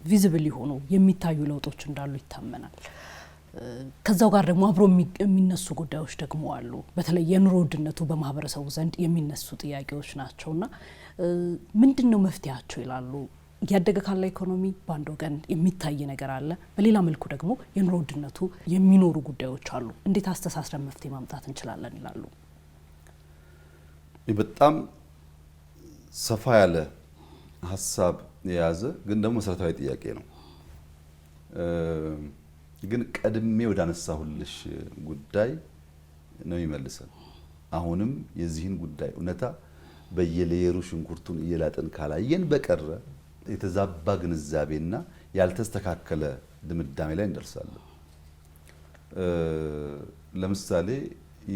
ቪዚብል የሆኑ የሚታዩ ለውጦች እንዳሉ ይታመናል። ከዛው ጋር ደግሞ አብሮ የሚነሱ ጉዳዮች ደግሞ አሉ። በተለይ የኑሮ ውድነቱ በማህበረሰቡ ዘንድ የሚነሱ ጥያቄዎች ናቸውና ምንድነው መፍትያቸው ይላሉ? ያደገ ካለ ኢኮኖሚ በአንድ ወገን የሚታይ ነገር አለ፣ በሌላ መልኩ ደግሞ የኑሮ ውድነቱ የሚኖሩ ጉዳዮች አሉ። እንዴት አስተሳስረን መፍትሄ ማምጣት እንችላለን ይላሉ? በጣም ሰፋ ያለ ሀሳብ የያዘ ግን ደግሞ መሰረታዊ ጥያቄ ነው። ግን ቀድሜ ወደ አነሳሁልሽ ጉዳይ ነው ይመልሰን። አሁንም የዚህን ጉዳይ እውነታ በየሌየሩ ሽንኩርቱን እየላጥን ካላየን በቀረ የተዛባ ግንዛቤና ያልተስተካከለ ድምዳሜ ላይ እንደርሳለን። ለምሳሌ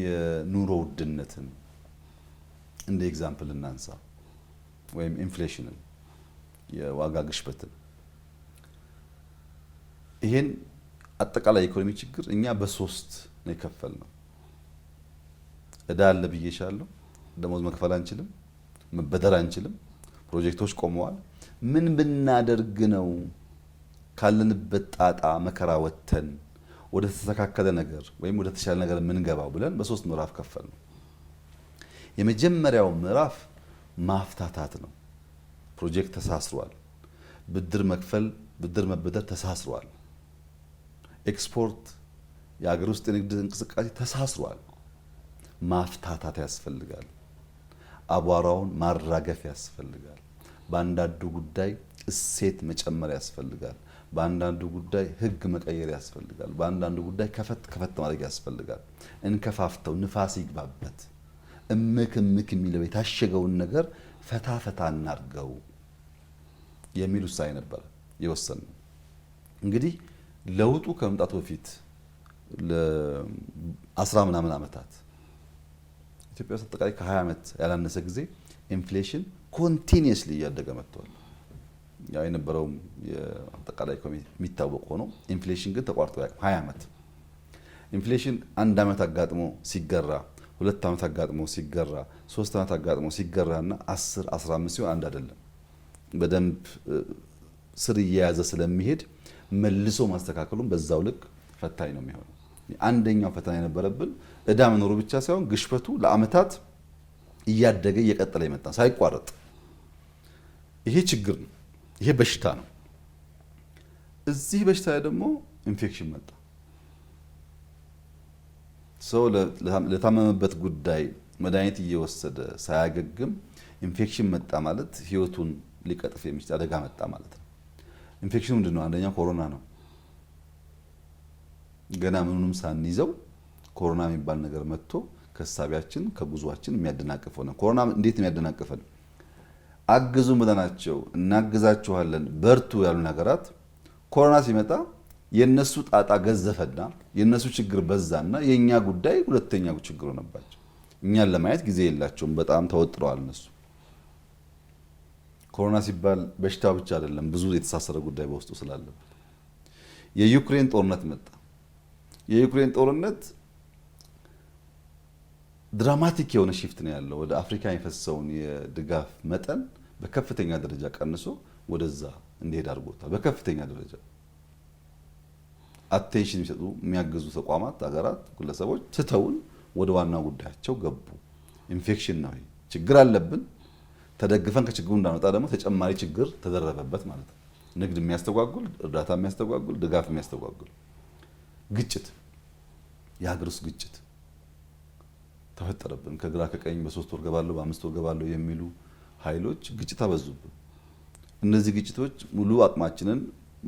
የኑሮ ውድነትን እንደ ኤግዛምፕል እናንሳ፣ ወይም ኢንፍሌሽንን፣ የዋጋ ግሽበትን። ይሄን አጠቃላይ ኢኮኖሚ ችግር እኛ በሶስት ነው የከፈልነው። እዳ አለ ብዬሻለሁ። ደሞዝ መክፈል አንችልም፣ መበደር አንችልም፣ ፕሮጀክቶች ቆመዋል። ምን ብናደርግ ነው ካለንበት ጣጣ መከራ ወጥተን ወደ ተስተካከለ ነገር ወይም ወደ ተሻለ ነገር የምንገባው ብለን በሶስት ምዕራፍ ከፈልነው። የመጀመሪያው ምዕራፍ ማፍታታት ነው። ፕሮጀክት ተሳስሯል። ብድር መክፈል፣ ብድር መበደር ተሳስሯል። ኤክስፖርት፣ የሀገር ውስጥ የንግድ እንቅስቃሴ ተሳስሯል። ማፍታታት ያስፈልጋል። አቧራውን ማራገፍ ያስፈልጋል። በአንዳንዱ ጉዳይ እሴት መጨመር ያስፈልጋል። በአንዳንዱ ጉዳይ ሕግ መቀየር ያስፈልጋል። በአንዳንዱ ጉዳይ ከፈት ማድረግ ያስፈልጋል። እንከፋፍተው፣ ንፋስ ይግባበት። እምክ የሚለው የታሸገውን ነገር ፈታ ፈታ እናርገው የሚል ውሳኔ ነበር የወሰነው። እንግዲህ ለውጡ ከመምጣቱ በፊት ለ10 ምናምን ዓመታት ኢትዮጵያ ውስጥ አጠቃላይ ከ20 ዓመት ያላነሰ ጊዜ ኢንፍሌሽን ኮንቲኒየስሊ እያደገ መጥቷል። ያው የነበረው የአጠቃላይ ኢኮኖሚ የሚታወቅ ሆኖ ኢንፍሌሽን ግን ተቋርጦ ያውቃል። 20 ዓመት ኢንፍሌሽን አንድ ዓመት አጋጥሞ ሲገራ፣ 2 ዓመት አጋጥሞ ሲገራ፣ 3 ዓመት አጋጥሞ ሲገራና 10 15 ሲሆን አንድ አይደለም። በደንብ ስር እየያዘ ስለሚሄድ መልሶ ማስተካከሉን በዛው ልክ ፈታኝ ነው የሚሆነው። አንደኛው ፈተና የነበረብን እዳ መኖሩ ብቻ ሳይሆን ግሽበቱ ለአመታት እያደገ እየቀጠለ ይመጣ ሳይቋረጥ። ይሄ ችግር ነው። ይሄ በሽታ ነው። እዚህ በሽታ ላይ ደግሞ ኢንፌክሽን መጣ። ሰው ለታመመበት ጉዳይ መድኃኒት እየወሰደ ሳያገግም ኢንፌክሽን መጣ ማለት ህይወቱን ሊቀጥፍ የሚችል አደጋ መጣ ማለት ነው። ኢንፌክሽኑ ምንድነው? አንደኛው ኮሮና ነው። ገና ምኑንም ሳንይዘው ኮሮና የሚባል ነገር መጥቶ ከሳቢያችን ከጉዟችን የሚያደናቅፍ ሆነ። ኮሮና እንዴት ነው የሚያደናቅፈን? አግዙን ብለናቸው እናግዛችኋለን በርቱ ያሉ ነገራት ኮሮና ሲመጣ የነሱ ጣጣ ገዘፈና የነሱ ችግር በዛና የኛ ጉዳይ ሁለተኛው ችግር ሆነባቸው። እኛን ለማየት ጊዜ የላቸውም። በጣም ተወጥረዋል እነሱ። ኮሮና ሲባል በሽታው ብቻ አይደለም፣ ብዙ የተሳሰረ ጉዳይ በውስጡ ስላለበት። የዩክሬን ጦርነት መጣ። የዩክሬን ጦርነት ድራማቲክ የሆነ ሺፍት ነው ያለው። ወደ አፍሪካ የፈሰውን የድጋፍ መጠን በከፍተኛ ደረጃ ቀንሶ ወደዛ እንዲሄድ አድርጎታል። በከፍተኛ ደረጃ አቴንሽን የሚሰጡ የሚያግዙ ተቋማት፣ ሀገራት፣ ግለሰቦች ትተውን ወደ ዋናው ጉዳያቸው ገቡ። ኢንፌክሽን ነው። ችግር አለብን። ተደግፈን ከችግሩ እንዳንወጣ ደግሞ ተጨማሪ ችግር ተደረበበት ማለት ነው። ንግድ የሚያስተጓጉል፣ እርዳታ የሚያስተጓጉል፣ ድጋፍ የሚያስተጓጉል ግጭት፣ የሀገር ውስጥ ግጭት ተፈጠረብን። ከግራ ከቀኝ በ3 ወር ገባለሁ በ5 ወር ገባለሁ የሚሉ ኃይሎች ግጭት አበዙብን። እነዚህ ግጭቶች ሙሉ አቅማችንን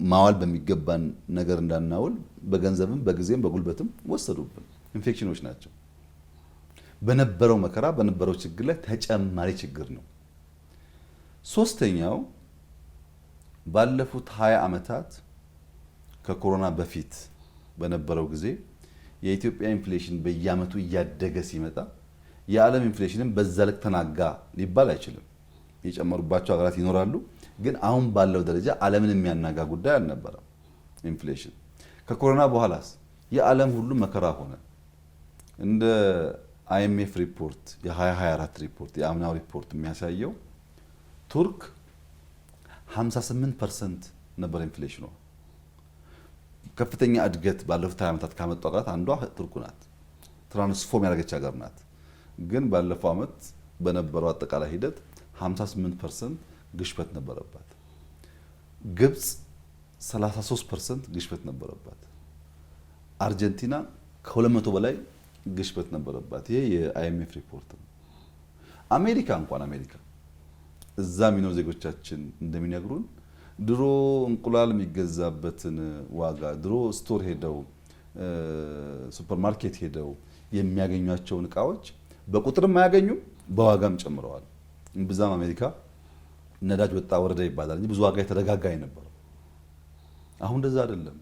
ማዋል በሚገባን ነገር እንዳናውል በገንዘብም በጊዜም በጉልበትም ወሰዱብን። ኢንፌክሽኖች ናቸው። በነበረው መከራ በነበረው ችግር ላይ ተጨማሪ ችግር ነው። ሶስተኛው ባለፉት 20 ዓመታት ከኮሮና በፊት በነበረው ጊዜ የኢትዮጵያ ኢንፍሌሽን በየአመቱ እያደገ ሲመጣ የዓለም ኢንፍሌሽንን በዛ ልክ ተናጋ ሊባል አይችልም። የጨመሩባቸው ሀገራት ይኖራሉ፣ ግን አሁን ባለው ደረጃ ዓለምን የሚያናጋ ጉዳይ አልነበረም። ኢንፍሌሽን ከኮሮና በኋላስ የዓለም ሁሉ መከራ ሆነ። እንደ IMF ሪፖርት የ2024 ሪፖርት የአምናው ሪፖርት የሚያሳየው ቱርክ 58% ነበር ኢንፍሌሽኑ። ከፍተኛ እድገት ባለፉት 20 ዓመታት ካመጡ ሀገራት አንዷ ቱርክ ናት። ትራንስፎርም ያደረገች ሀገር ናት። ግን ባለፈው ዓመት በነበረው አጠቃላይ ሂደት 58% ግሽበት ነበረባት። ግብጽ 33% ግሽበት ነበረባት። አርጀንቲና ከ200 በላይ ግሽበት ነበረባት። ይሄ የአይኤምኤፍ ሪፖርት ነው። አሜሪካ እዛ የሚኖሩ ዜጎቻችን እንደሚነግሩን ድሮ እንቁላል የሚገዛበትን ዋጋ ድሮ ስቶር ሄደው ሱፐርማርኬት ሄደው የሚያገኟቸውን እቃዎች በቁጥርም አያገኙም፣ በዋጋም ጨምረዋል። ብዛም አሜሪካ ነዳጅ ወጣ ወረደ ይባላል እንጂ ብዙ ዋጋ የተረጋጋ የነበረው። አሁን እንደዛ አይደለም።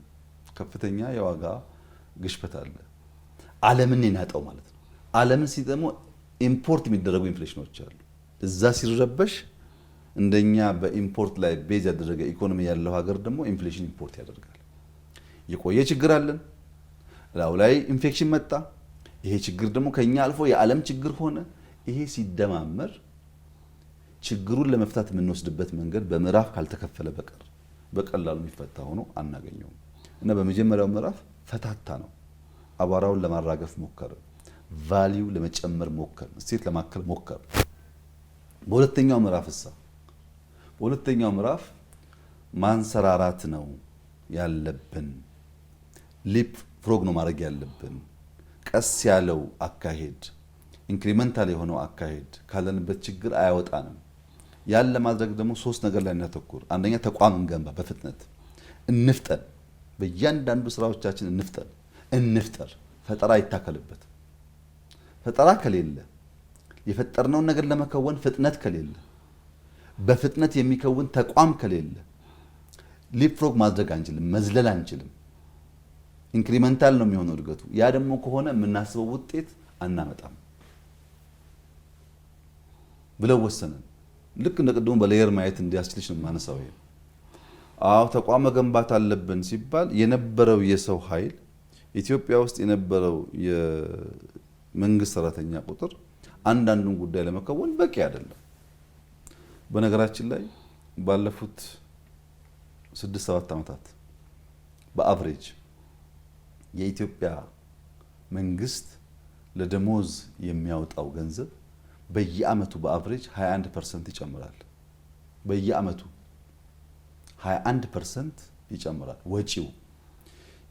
ከፍተኛ የዋጋ ግሽበት አለ። ዓለምን የናጠው ማለት ነው። ዓለምን ሲደሞ ኢምፖርት የሚደረጉ ኢንፍሌሽኖች አሉ። እዛ ሲረበሽ እንደኛ በኢምፖርት ላይ ቤዝ ያደረገ ኢኮኖሚ ያለው ሀገር ደግሞ ኢንፍሌሽን ኢምፖርት ያደርጋል። የቆየ ችግር አለን። ላው ላይ ኢንፌክሽን መጣ። ይሄ ችግር ደግሞ ከኛ አልፎ የዓለም ችግር ሆነ። ይሄ ሲደማመር ችግሩን ለመፍታት የምንወስድበት መንገድ በምዕራፍ ካልተከፈለ በቀር በቀላሉ የሚፈታ ሆኖ አናገኘውም። እና በመጀመሪያው ምዕራፍ ፈታታ ነው። አቧራውን ለማራገፍ ሞከር፣ ቫልዩ ለመጨመር ሞከር፣ እሴት ለማከል ሞከር። በሁለተኛው ምዕራፍ ማንሰራራት ነው ያለብን። ሊፕ ፍሮግ ነው ማድረግ ያለብን። ቀስ ያለው አካሄድ፣ ኢንክሪመንታል የሆነው አካሄድ ካለንበት ችግር አያወጣንም። ያን ለማድረግ ደግሞ 3 ነገር ላይ እናተኩር። አንደኛ ተቋም እንገንባ፣ በፍጥነት እንፍጠን። በእያንዳንዱ ስራዎቻችን እንፍጠር። ፈጠራ ይታከልበት። ፈጠራ ከሌለ የፈጠርነውን ነገር ለመከወን ፍጥነት ከሌለ በፍጥነት የሚከውን ተቋም ከሌለ ሊፕፍሮግ ማድረግ አንችልም፣ መዝለል አንችልም። ኢንክሪመንታል ነው የሚሆነው እድገቱ። ያ ደግሞ ከሆነ የምናስበው ውጤት አናመጣም ብለው ወሰንን። ልክ እንደ ቅድሙ በሌየር ማየት እንዲያስችልሽ ነው የማነሳው። ይሄ ተቋም መገንባት አለብን ሲባል የነበረው የሰው ኃይል ኢትዮጵያ ውስጥ የነበረው የመንግስት ሰራተኛ ቁጥር አንዳንዱን ጉዳይ ለመከወን በቂ አይደለም። በነገራችን ላይ ባለፉት 6-7 ዓመታት በአቨሬጅ የኢትዮጵያ መንግስት ለደሞዝ የሚያወጣው ገንዘብ በየአመቱ በአቨሬጅ 21% ይጨምራል። በየአመቱ 21% ይጨምራል ወጪው።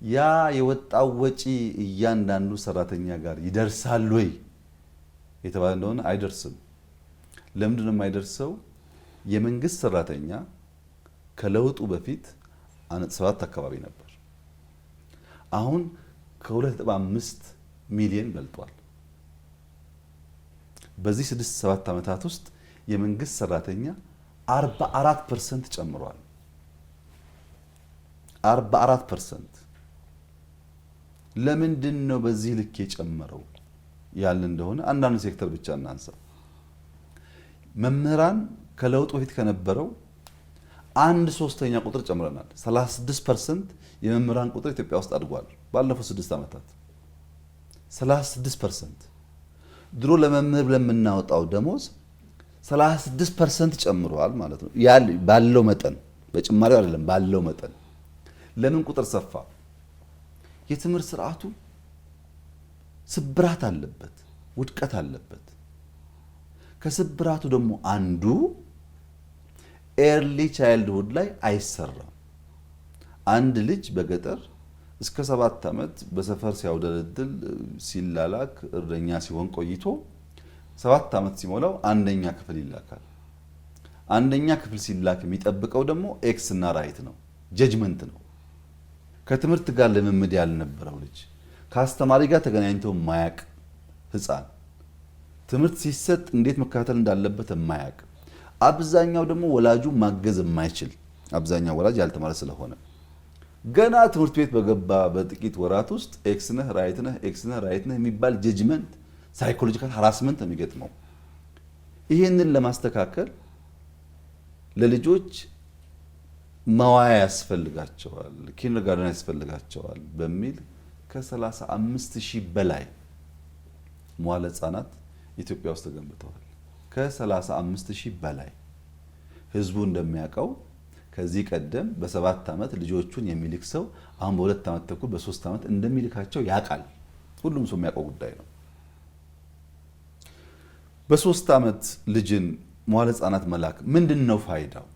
ያ የወጣው ወጪ እያንዳንዱ ሰራተኛ ጋር ይደርሳል ወይ የተባለ እንደሆነ አይደርስም። ለምንድን ነው የማይደርሰው? የመንግስት ሰራተኛ ከለውጡ በፊት 7 አካባቢ ነበር። አሁን ከ2.5 ሚሊዮን በልጧል። በዚህ 6-7 ዓመታት ውስጥ የመንግስት ሰራተኛ 44% ጨምሯል። 44%። ለምንድን ነው በዚህ ልክ የጨመረው ያለ እንደሆነ አንዳንድ ሴክተር ብቻ እናንሳ። መምህራን ከለውጡ በፊት ከነበረው 1/3 ቁጥር ጨምረናል። 36% የመምህራን ቁጥር ኢትዮጵያ ውስጥ አድጓል ባለፉት 6 ዓመታት 36%። ድሮ ለመምህር ለምናወጣው ደሞዝ 36% ጨምሯል ማለት ነው። ባለው መጠን በጭማሪው አይደለም፣ ባለው መጠን። ለምን ቁጥር ሰፋ? የትምህርት ስርዓቱ ስብራት አለበት፣ ውድቀት አለበት። ከስብራቱ ደግሞ አንዱ ኤርሊ ቻይልድሁድ ላይ አይሰራም። አንድ ልጅ በገጠር እስከ 7 ዓመት በሰፈር ሲያውደለድል ሲላላክ እረኛ ሲሆን ቆይቶ 7 ዓመት ሲሞላው 1ኛ ክፍል ይላካል። 1ኛ ክፍል ሲላክ የሚጠብቀው ደግሞ ኤክስ እና ራይት ነው፣ ጀጅመንት ነው። ከትምህርት ጋር ልምምድ ያልነበረው ልጅ፣ ከአስተማሪ ጋር ተገናኝቶ ማያቅ ህፃን፣ ትምህርት ሲሰጥ እንዴት መከታተል እንዳለበት ማያቅ፣ አብዛኛው ደግሞ ወላጁ ማገዝ የማይችል አብዛኛው ወላጅ ያልተማረ ስለሆነ ገና ትምህርት ቤት በገባ በጥቂት ወራት ውስጥ ኤክስ ነህ ራይት ነህ ኤክስ ነህ ራይት ነህ የሚባል ጀጅመንት፣ ሳይኮሎጂካል ሃራስመንት የሚገጥመው። ይህንን ለማስተካከል ለልጆች መዋያ ያስፈልጋቸዋል፣ ኪንደርጋርተን ያስፈልጋቸዋል በሚል ከ35,000 በላይ መዋለ ህጻናት ኢትዮጵያ ውስጥ ተገንብተዋል። ከ35,000 በላይ ህዝቡ እንደሚያውቀው ከዚህ ቀደም በ7 ዓመት ልጆቹን የሚልክ ሰው አሁን በ2 ዓመት ተኩል በ3 ዓመት እንደሚልካቸው ያውቃል። ሁሉም ሰው የሚያውቀው ጉዳይ ነው። በ3 ዓመት ልጅን መዋለ ሕፃናት መላክ ምንድነው ፋይዳው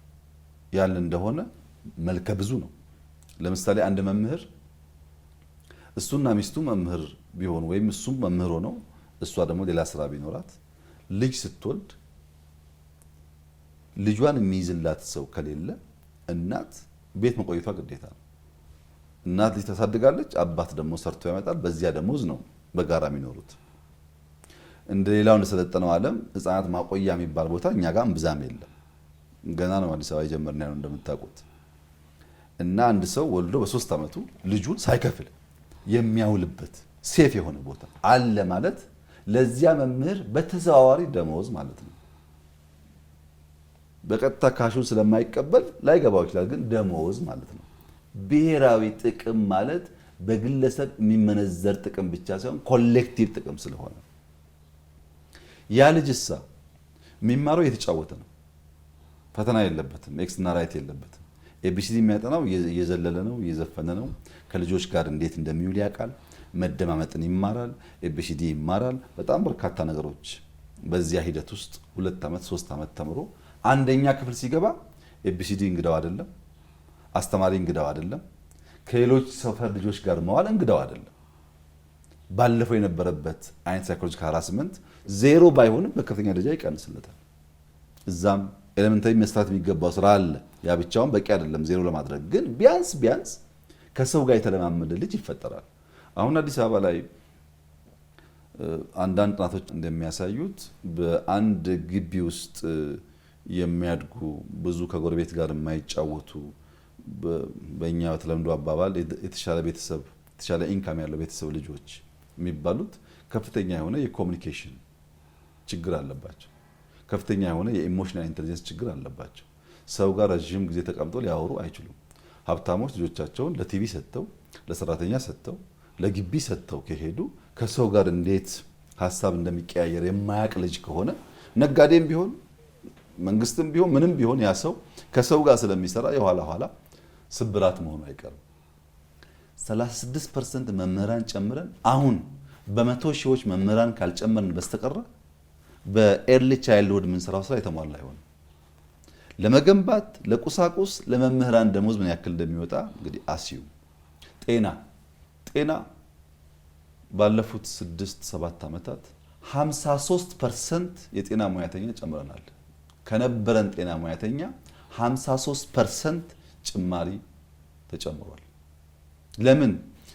ያለ እንደሆነ መልከ ብዙ ነው። ለምሳሌ አንድ መምህር እሱና ሚስቱ መምህር ቢሆኑ ወይም እሱም መምህር ሆነው እሷ ደግሞ ሌላ ስራ ቢኖራት ልጅ ስትወልድ ልጇን የሚይዝላት ሰው ከሌለ እናት ቤት መቆየቷ ግዴታ ነው። እናት ልጅ ታሳድጋለች፣ አባት ደግሞ ሰርቶ ያመጣል። በዚያ ደሞዝ ነው በጋራ የሚኖሩት። እንደ ሌላው እንደሰለጠነው ዓለም ሕፃናት ማቆያ የሚባል ቦታ እኛ ጋር እምብዛም የለም። ገና ነው አዲስ አበባ የጀመርን ያለው እንደምታውቁት። እና አንድ ሰው ወልዶ በ3 ዓመቱ ልጁን ሳይከፍል የሚያውልበት ሴፍ የሆነ ቦታ አለ ማለት ለዚያ መምህር በተዘዋዋሪ ደሞዝ ማለት ነው። በቀጥታ ካሹን ስለማይቀበል ላይገባው ይችላል፣ ግን ደሞዝ ማለት ነው። ብሔራዊ ጥቅም ማለት በግለሰብ የሚመነዘር ጥቅም ብቻ ሳይሆን ኮሌክቲቭ ጥቅም ስለሆነ ያ ልጅሳ የሚማረው እየተጫወተ ነው። ፈተና የለበትም፣ ኤክስ እና ራይት የለበትም። ኤቢሲዲ የሚያጠናው እየዘለለ ነው፣ እየዘፈነ ነው። ከልጆች ጋር እንዴት እንደሚውል ያውቃል። መደማመጥን ይማራል፣ ኤቢሲዲ ይማራል። በጣም በርካታ ነገሮች በዚያ ሂደት ውስጥ 2 ዓመት 3 ዓመት ተምሮ አንደኛ ክፍል ሲገባ ኤቢሲዲ እንግዳው አይደለም፣ አስተማሪ እንግዳው አይደለም፣ ከሌሎች ሰፈር ልጆች ጋር መዋል እንግዳው አይደለም። ባለፈው የነበረበት አይነት ሳይኮሎጂካል ሃራስመንት ዜሮ ባይሆንም በከፍተኛ ደረጃ ይቀንስለታል። እዛም ኤሌመንታሪ መስራት የሚገባው ስራ አለ። ያ ብቻውን በቂ አይደለም ዜሮ ለማድረግ፣ ግን ቢያንስ ከሰው ጋር የተለማመደ ልጅ ይፈጠራል። አሁን አዲስ አበባ ላይ አንዳንድ ጥናቶች እንደሚያሳዩት በአንድ ግቢ ውስጥ የሚያድጉ ብዙ ከጎረቤት ጋር የማይጫወቱ በእኛ በተለምዶ አባባል የተሻለ ቤተሰብ የተሻለ ኢንካም ያለው ቤተሰብ ልጆች የሚባሉት ከፍተኛ የሆነ የኮሚኒኬሽን ችግር አለባቸው። ከፍተኛ የሆነ የኢሞሽናል ኢንተለጀንስ ችግር አለባቸው። ሰው ጋር ረዥም ጊዜ ተቀምጠው ሊያወሩ አይችሉም። ሀብታሞች ልጆቻቸውን ለቲቪ ሰጥተው፣ ለሰራተኛ ሰጥተው፣ ለግቢ ሰጥተው ከሄዱ ከሰው ጋር እንዴት ሀሳብ እንደሚቀያየር የማያውቅ ልጅ ከሆነ ነጋዴም ቢሆን መንግስትም ቢሆን ምንም ቢሆን ያ ሰው ከሰው ጋር ስለሚሰራ የኋላ ኋላ ስብራት መሆኑ አይቀርም። 36% መምህራን ጨምረን አሁን በመቶ ሺዎች መምህራን ካልጨመርን በስተቀር በኤርሊ ቻይልድሁድ የምንሰራው ስራ የተሟላ አይሆንም። ለመገንባት ለቁሳቁስ ለመምህራን ደሞዝ ምን ያክል እንደሚወጣ እንግዲህ አስዩ። ጤና ባለፉት 6-7 ዓመታት 53% የጤና ሙያተኛ ጨምረናል። ከነበረን ጤና ሙያተኛ 53% ጭማሪ ተጨምሯል። ለምን?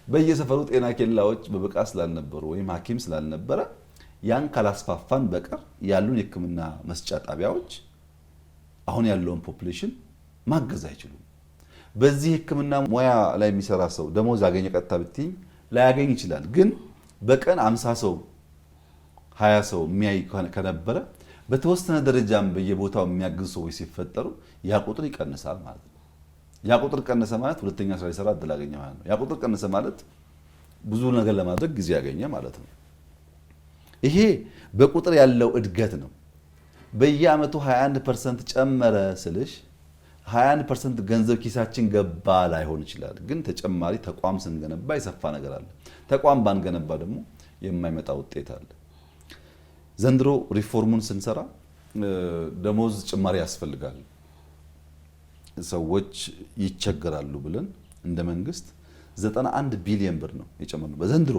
በየሰፈሩ ጤና ኬላዎች በብቃት ስላልነበሩ ወይም ሐኪም ስላልነበረ ያን ካላስፋፋን በቀር ያሉን የሕክምና መስጫ ጣቢያዎች አሁን ያለውን ፖፑሌሽን ማገዝ አይችሉም። በዚህ ሕክምና ሙያ ላይ የሚሰራ ሰው ደሞዝ ያገኘ ቀጥታ ብትይ ላያገኝ ይችላል። ግን በቀን 50 ሰው 20 ሰው የሚያይ ከነበረ በተወሰነ ደረጃም በየቦታው የሚያግዙ ሰዎች ሲፈጠሩ ያ ቁጥር ይቀንሳል ማለት ነው። ያ ቁጥር ቀነሰ ማለት ሁለተኛ ስራ ሊሰራ እድል አገኘ ማለት ነው። ያ ቁጥር ቀነሰ ማለት ብዙ ነገር ለማድረግ ጊዜ ያገኘ ማለት ነው። ይሄ በቁጥር ያለው እድገት ነው። በየአመቱ 21% ጨመረ ስልሽ 21% ገንዘብ ኪሳችን ገባ ላይሆን ይችላል። ግን ተጨማሪ ተቋም ስንገነባ የሰፋ ነገር አለ። ተቋም ባንገነባ ደግሞ የማይመጣ ውጤት አለ። ዘንድሮ ሪፎርሙን ስንሰራ ደሞዝ ጭማሪ ያስፈልጋል፣ ሰዎች ይቸገራሉ ብለን እንደ መንግስት 91 ቢሊዮን ብር ነው የጨመርነው። በዘንድሮ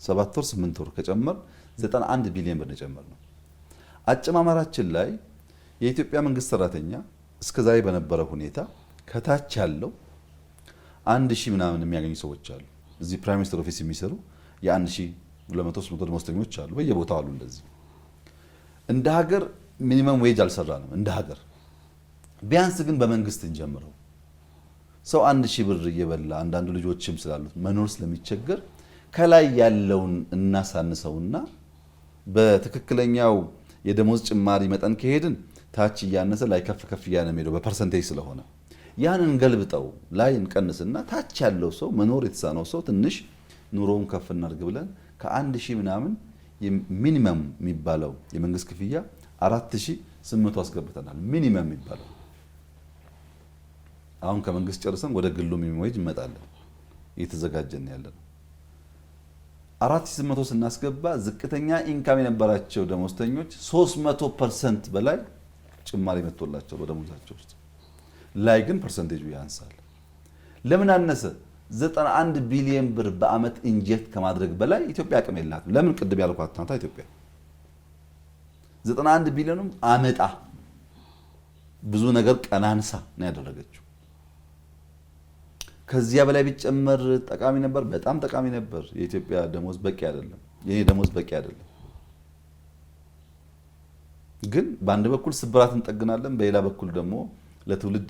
7 ወር 8 ወር ከጨመር 91 ቢሊዮን ብር ነው የጨመርነው። አጨማመራችን ላይ የኢትዮጵያ መንግስት ሰራተኛ እስከዛሬ በነበረ ሁኔታ ከታች ያለው 1000 ምናምን የሚያገኙ ሰዎች አሉ። እዚህ ፕራይም ሚኒስተር ኦፊስ የሚሰሩ የ1200 ደሞዝተኞች አሉ፣ በየቦታው አሉ። እንደዚህ እንደ ሀገር ሚኒመም ዌጅ አልሰራንም እንደ ሀገር። ቢያንስ ግን በመንግስት እንጀምረው። ሰው 1000 ብር እየበላ አንዳንዱ ልጆችም ስላሉት መኖር ስለሚቸገር ከላይ ያለውን እናሳንሰውና በትክክለኛው የደሞዝ ጭማሪ መጠን ከሄድን ታች እያነሰ ላይ ከፍ ከፍ እያለ ነው በፐርሰንቴጅ ስለሆነ ያንን ገልብጠው ላይ እንቀንስና ታች ያለው ሰው መኖር የተሳነው ሰው ትንሽ ኑሮውን ከፍ እናድርግ ብለን ከ1000 ምናምን ሚኒመም የሚባለው የመንግስት ክፍያ 4800 አስገብተናል። ሚኒመም የሚባለው አሁን ከመንግስት ጨርሰን ወደ ግሉ ሚኒመም ዌጅ እንመጣለን። እየተዘጋጀን ያለነው 4800 ስናስገባ ዝቅተኛ ኢንካም የነበራቸው ደሞዝተኞች 300% በላይ ጭማሪ መጥቶላቸው በደሞዛቸው ውስጥ ላይ ግን ፐርሰንቴጁ ያንሳል። ለምን አነሰ? 91 ቢሊዮን ብር በአመት ኢንጀክት ከማድረግ በላይ ኢትዮጵያ አቅም የላትም። ለምን? ቅድም ያልኳት ናታ ኢትዮጵያ 91 ቢሊዮንም አመጣ ብዙ ነገር ቀናንሳ ነው ያደረገችው። ከዚያ በላይ ቢጨመር ጠቃሚ ነበር፣ በጣም ጠቃሚ ነበር። የኢትዮጵያ ደሞዝ በቂ አይደለም፣ የኔ ደሞዝ በቂ አይደለም። ግን በአንድ በኩል ስብራት እንጠግናለን፣ በሌላ በኩል ደግሞ ለትውልድ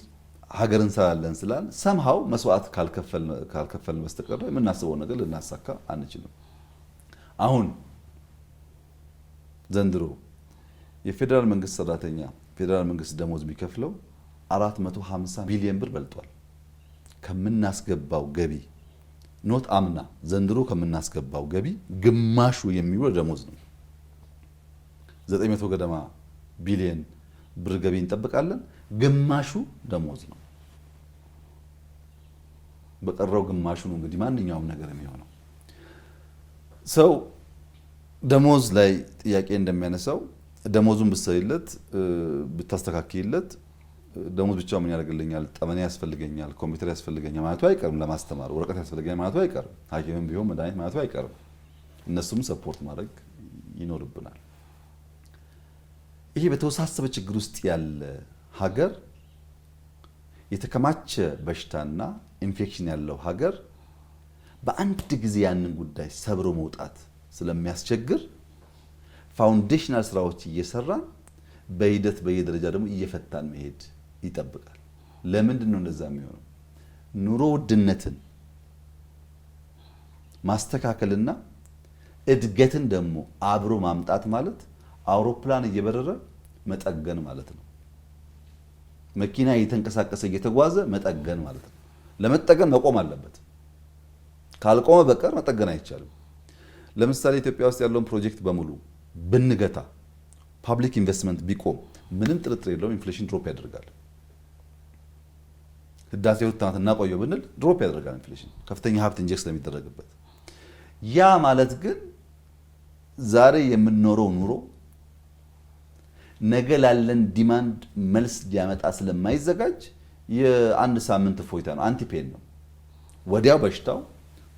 ሀገር እንሰራለን ስላል ሰምሃው መስዋዕት ካልከፈልን በስተቀር የምናስበው ነገር ልናሳካ አንችልም። አሁን ዘንድሮ የፌዴራል መንግስት ሰራተኛ ፌዴራል መንግስት ደሞዝ የሚከፍለው 450 ቢሊዮን ብር በልጧል ከምናስገባው ገቢ። ኖት አምና ዘንድሮ ከምናስገባው ገቢ ግማሹ የሚውለው ደሞዝ ነው። 900 ገደማ ቢሊዮን ብር ገቢ እንጠብቃለን፣ ግማሹ ደሞዝ ነው። በቀረው ግማሹ ነው እንግዲህ ማንኛውም ነገር የሚሆነው። ሰው ደሞዝ ላይ ጥያቄ እንደሚያነሳው ደሞዙን ብትሰሪለት ብታስተካክይለት ደሞዝ ብቻ ምን ያደርግልኛል፣ ጠመኔ ያስፈልገኛል፣ ኮምፒውተር ያስፈልገኛል ማለቱ አይቀርም። ለማስተማር ወረቀት ያስፈልገኛል ማለቱ አይቀርም። ሐኪምም ቢሆን መድኃኒት ማለቱ አይቀርም። እነሱም ሰፖርት ማድረግ ይኖርብናል። ይሄ በተወሳሰበ ችግር ውስጥ ያለ ሀገር፣ የተከማቸ በሽታና ኢንፌክሽን ያለው ሀገር በአንድ ጊዜ ያንን ጉዳይ ሰብሮ መውጣት ስለሚያስቸግር ፋውንዴሽናል ስራዎች እየሰራን በሂደት በየደረጃ ደግሞ እየፈታን መሄድ ይጠብቃል። ለምንድን ነው እንደዛ የሚሆነው? ኑሮ ውድነትን ማስተካከልና እድገትን ደግሞ አብሮ ማምጣት ማለት አውሮፕላን እየበረረ መጠገን ማለት ነው። መኪና እየተንቀሳቀሰ እየተጓዘ መጠገን ማለት ነው። ለመጠገን መቆም አለበት። ካልቆመ በቀር መጠገን አይቻልም። ለምሳሌ ኢትዮጵያ ውስጥ ያለውን ፕሮጀክት በሙሉ ብንገታ፣ ፓብሊክ ኢንቨስትመንት ቢቆም ምንም ጥርጥር የለውም ኢንፍሌሽን ድሮፕ ያደርጋል። ህዳሴው ታማት እናቆየው ብንል ድሮፕ ያደርጋል ኢንፍሌሽን፣ ከፍተኛ ሀብት ኢንጀክት ስለሚደረግበት። ያ ማለት ግን ዛሬ የምንኖረው ኑሮ ነገ ላለን ዲማንድ መልስ ሊያመጣ ስለማይዘጋጅ የአንድ ሳምንት እፎይታ ነው፣ አንቲፔን ነው። ወዲያው በሽታው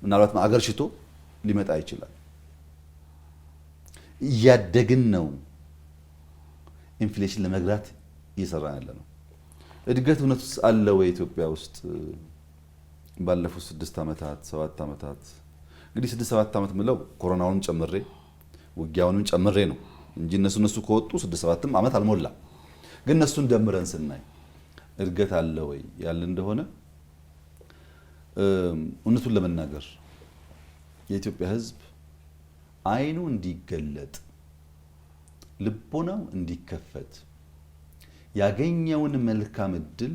ምናልባት አገር ሽቶ ሊመጣ ይችላል። እያደግን ነው ኢንፍሌሽን ለመግራት እየሰራን ያለ ነው። እድገት እውነት አለ ወይ ኢትዮጵያ ውስጥ? ባለፉት 6 ዓመታት 7 ዓመታት እንግዲህ 6-7 ዓመት ምለው ኮሮናውን ጨምሬ ውጊያውንም ጨምሬ ነው እንጂ እነሱ ከወጡ 6-7 ዓመት አልሞላ። ግን እነሱን ደምረን ስናይ እድገት አለ ወይ ያለ እንደሆነ እውነቱን ለመናገር የኢትዮጵያ ሕዝብ አይኑ እንዲገለጥ ልቦናው እንዲከፈት ያገኘውን መልካም እድል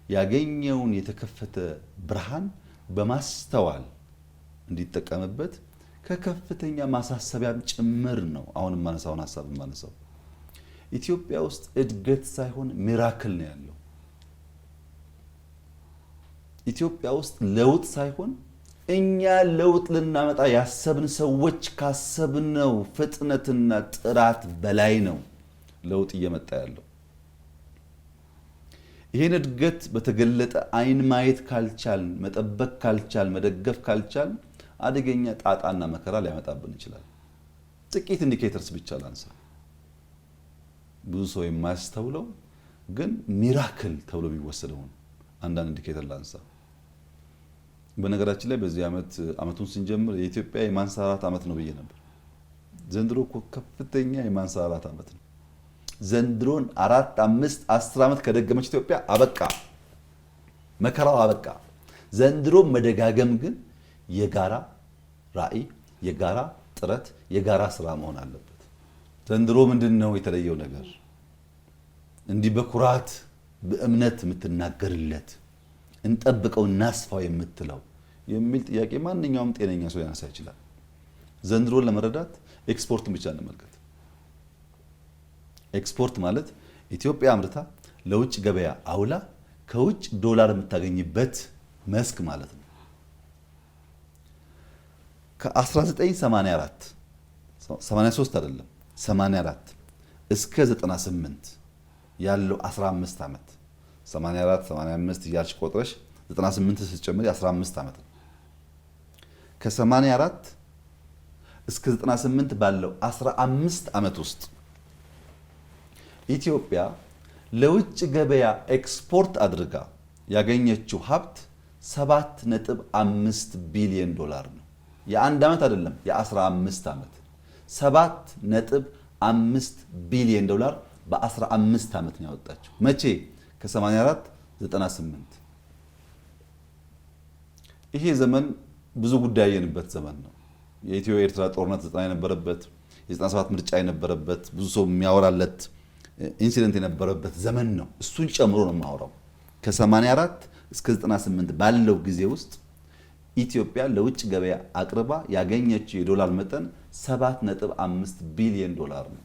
ያገኘውን የተከፈተ ብርሃን በማስተዋል እንዲጠቀምበት ከከፍተኛ ማሳሰቢያም ጭምር ነው። አሁን ማነሳውን ሐሳብ ማነሳው ኢትዮጵያ ውስጥ እድገት ሳይሆን ሚራክል ነው ያለው። ኢትዮጵያ ውስጥ ለውጥ ሳይሆን እኛ ለውጥ ልናመጣ ያሰብን ሰዎች ካሰብነው ፍጥነትና ጥራት በላይ ነው ለውጥ እየመጣ ያለው። ይሄን እድገት በተገለጠ አይን ማየት ካልቻል፣ መጠበቅ ካልቻል፣ መደገፍ ካልቻል አደገኛ ጣጣና መከራ ሊያመጣብን ይችላል። ጥቂት ኢንዲኬተርስ ብቻ ላንሳ። ብዙ ሰው የማያስተውለው ግን ሚራክል ተብሎ የሚወሰደው አንዳንድ ኢንዲኬተር ላንሳ። በነገራችን ላይ በዚህ አመቱን ስንጀምር የኢትዮጵያ የማንሰራራት አመት ነው ብዬ ነበር። ዘንድሮ እኮ ከፍተኛ የማንሰራራት አመት ነው። ዘንድሮን 4፣ 5፣ 10 ዓመት ከደገመች ኢትዮጵያ አበቃ፣ መከራው አበቃ። ዘንድሮ መደጋገም ግን የጋራ ራዕይ፣ የጋራ ጥረት፣ የጋራ ስራ መሆን አለበት። ዘንድሮ ምንድነው የተለየው ነገር? እንዲህ በኩራት በእምነት የምትናገርለት እንጠብቀው እናስፋው የምትለው የሚል ጥያቄ ማንኛውም ጤነኛ ሰው ያነሳ ይችላል። ዘንድሮን ለመረዳት ኤክስፖርትን ብቻ እንመልከት። ኤክስፖርት ማለት ኢትዮጵያ አምርታ ለውጭ ገበያ አውላ ከውጭ ዶላር የምታገኝበት መስክ ማለት ነው። ከ1984 83 አይደለም 84 እስከ 98 ያለው 15 ዓመት 84 85 እያልሽ ቆጥረሽ 98 ስትጨምሪ 15 ዓመት ነው። ከ84 እስከ 98 ባለው 15 ዓመት ውስጥ ኢትዮጵያ ለውጭ ገበያ ኤክስፖርት አድርጋ ያገኘችው ሀብት 7.5 ቢሊዮን ዶላር ነው። የአንድ ዓመት አይደለም፣ የ15 ዓመት 7.5 ቢሊዮን ዶላር በ15 ዓመት ነው ያወጣችው። መቼ? ከ84 98። ይሄ ዘመን ብዙ ጉዳይ ያየንበት ዘመን ነው። የኢትዮ ኤርትራ ጦርነት 90 የነበረበት፣ የ97 ምርጫ የነበረበት፣ ብዙ ሰው የሚያወራለት ኢንሲደንት የነበረበት ዘመን ነው። እሱን ጨምሮ ነው የማወራው። ከ84 እስከ 98 ባለው ጊዜ ውስጥ ኢትዮጵያ ለውጭ ገበያ አቅርባ ያገኘችው የዶላር መጠን 7.5 ቢሊዮን ዶላር ነው።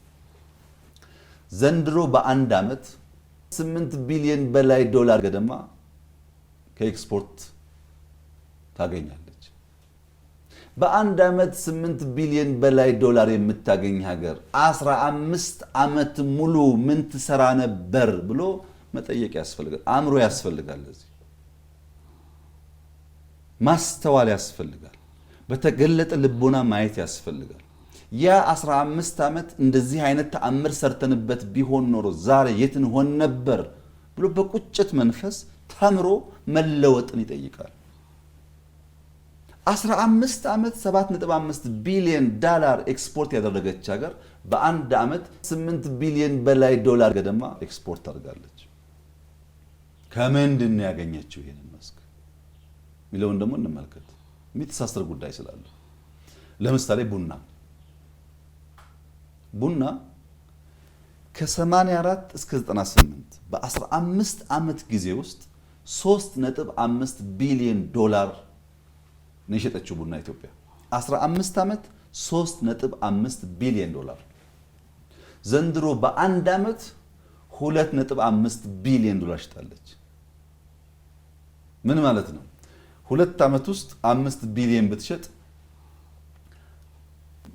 ዘንድሮ በአንድ ዓመት 8 ቢሊዮን በላይ ዶላር ገደማ ከኤክስፖርት ታገኛለች። በአንድ ዓመት 8 ቢሊዮን በላይ ዶላር የምታገኝ ሀገር 15 ዓመት ሙሉ ምን ትሰራ ነበር ብሎ መጠየቅ ያስፈልጋል። አእምሮ ያስፈልጋል። ለዚህ ማስተዋል ያስፈልጋል። በተገለጠ ልቦና ማየት ያስፈልጋል። ያ 15 ዓመት እንደዚህ አይነት ተአምር ሰርተንበት ቢሆን ኖሮ ዛሬ የት እንሆን ነበር ብሎ በቁጭት መንፈስ ተምሮ መለወጥን ይጠይቃል። 15 ዓመት 7.5 ቢሊዮን ዶላር ኤክስፖርት ያደረገች ሀገር በአንድ ዓመት 8 ቢሊዮን በላይ ዶላር ገደማ ኤክስፖርት አድርጋለች። ከምንድን ነው ያገኘችው? ይሄንን መስክ ሚለውን ደግሞ እንመልከት። የሚተሳሰር ጉዳይ ስላለ ለምሳሌ ቡና ከ84 እስከ 98 በ15 ዓመት ጊዜ ውስጥ 3.5 ቢሊዮን ዶላር ነው የሸጠችው ቡና ኢትዮጵያ። 15 ዓመት 3.5 ቢሊዮን ዶላር። ዘንድሮ በአንድ ዓመት 2.5 ቢሊዮን ዶላር ሽጣለች። ምን ማለት ነው? ሁለት ዓመት ውስጥ 5 ቢሊዮን ብትሸጥ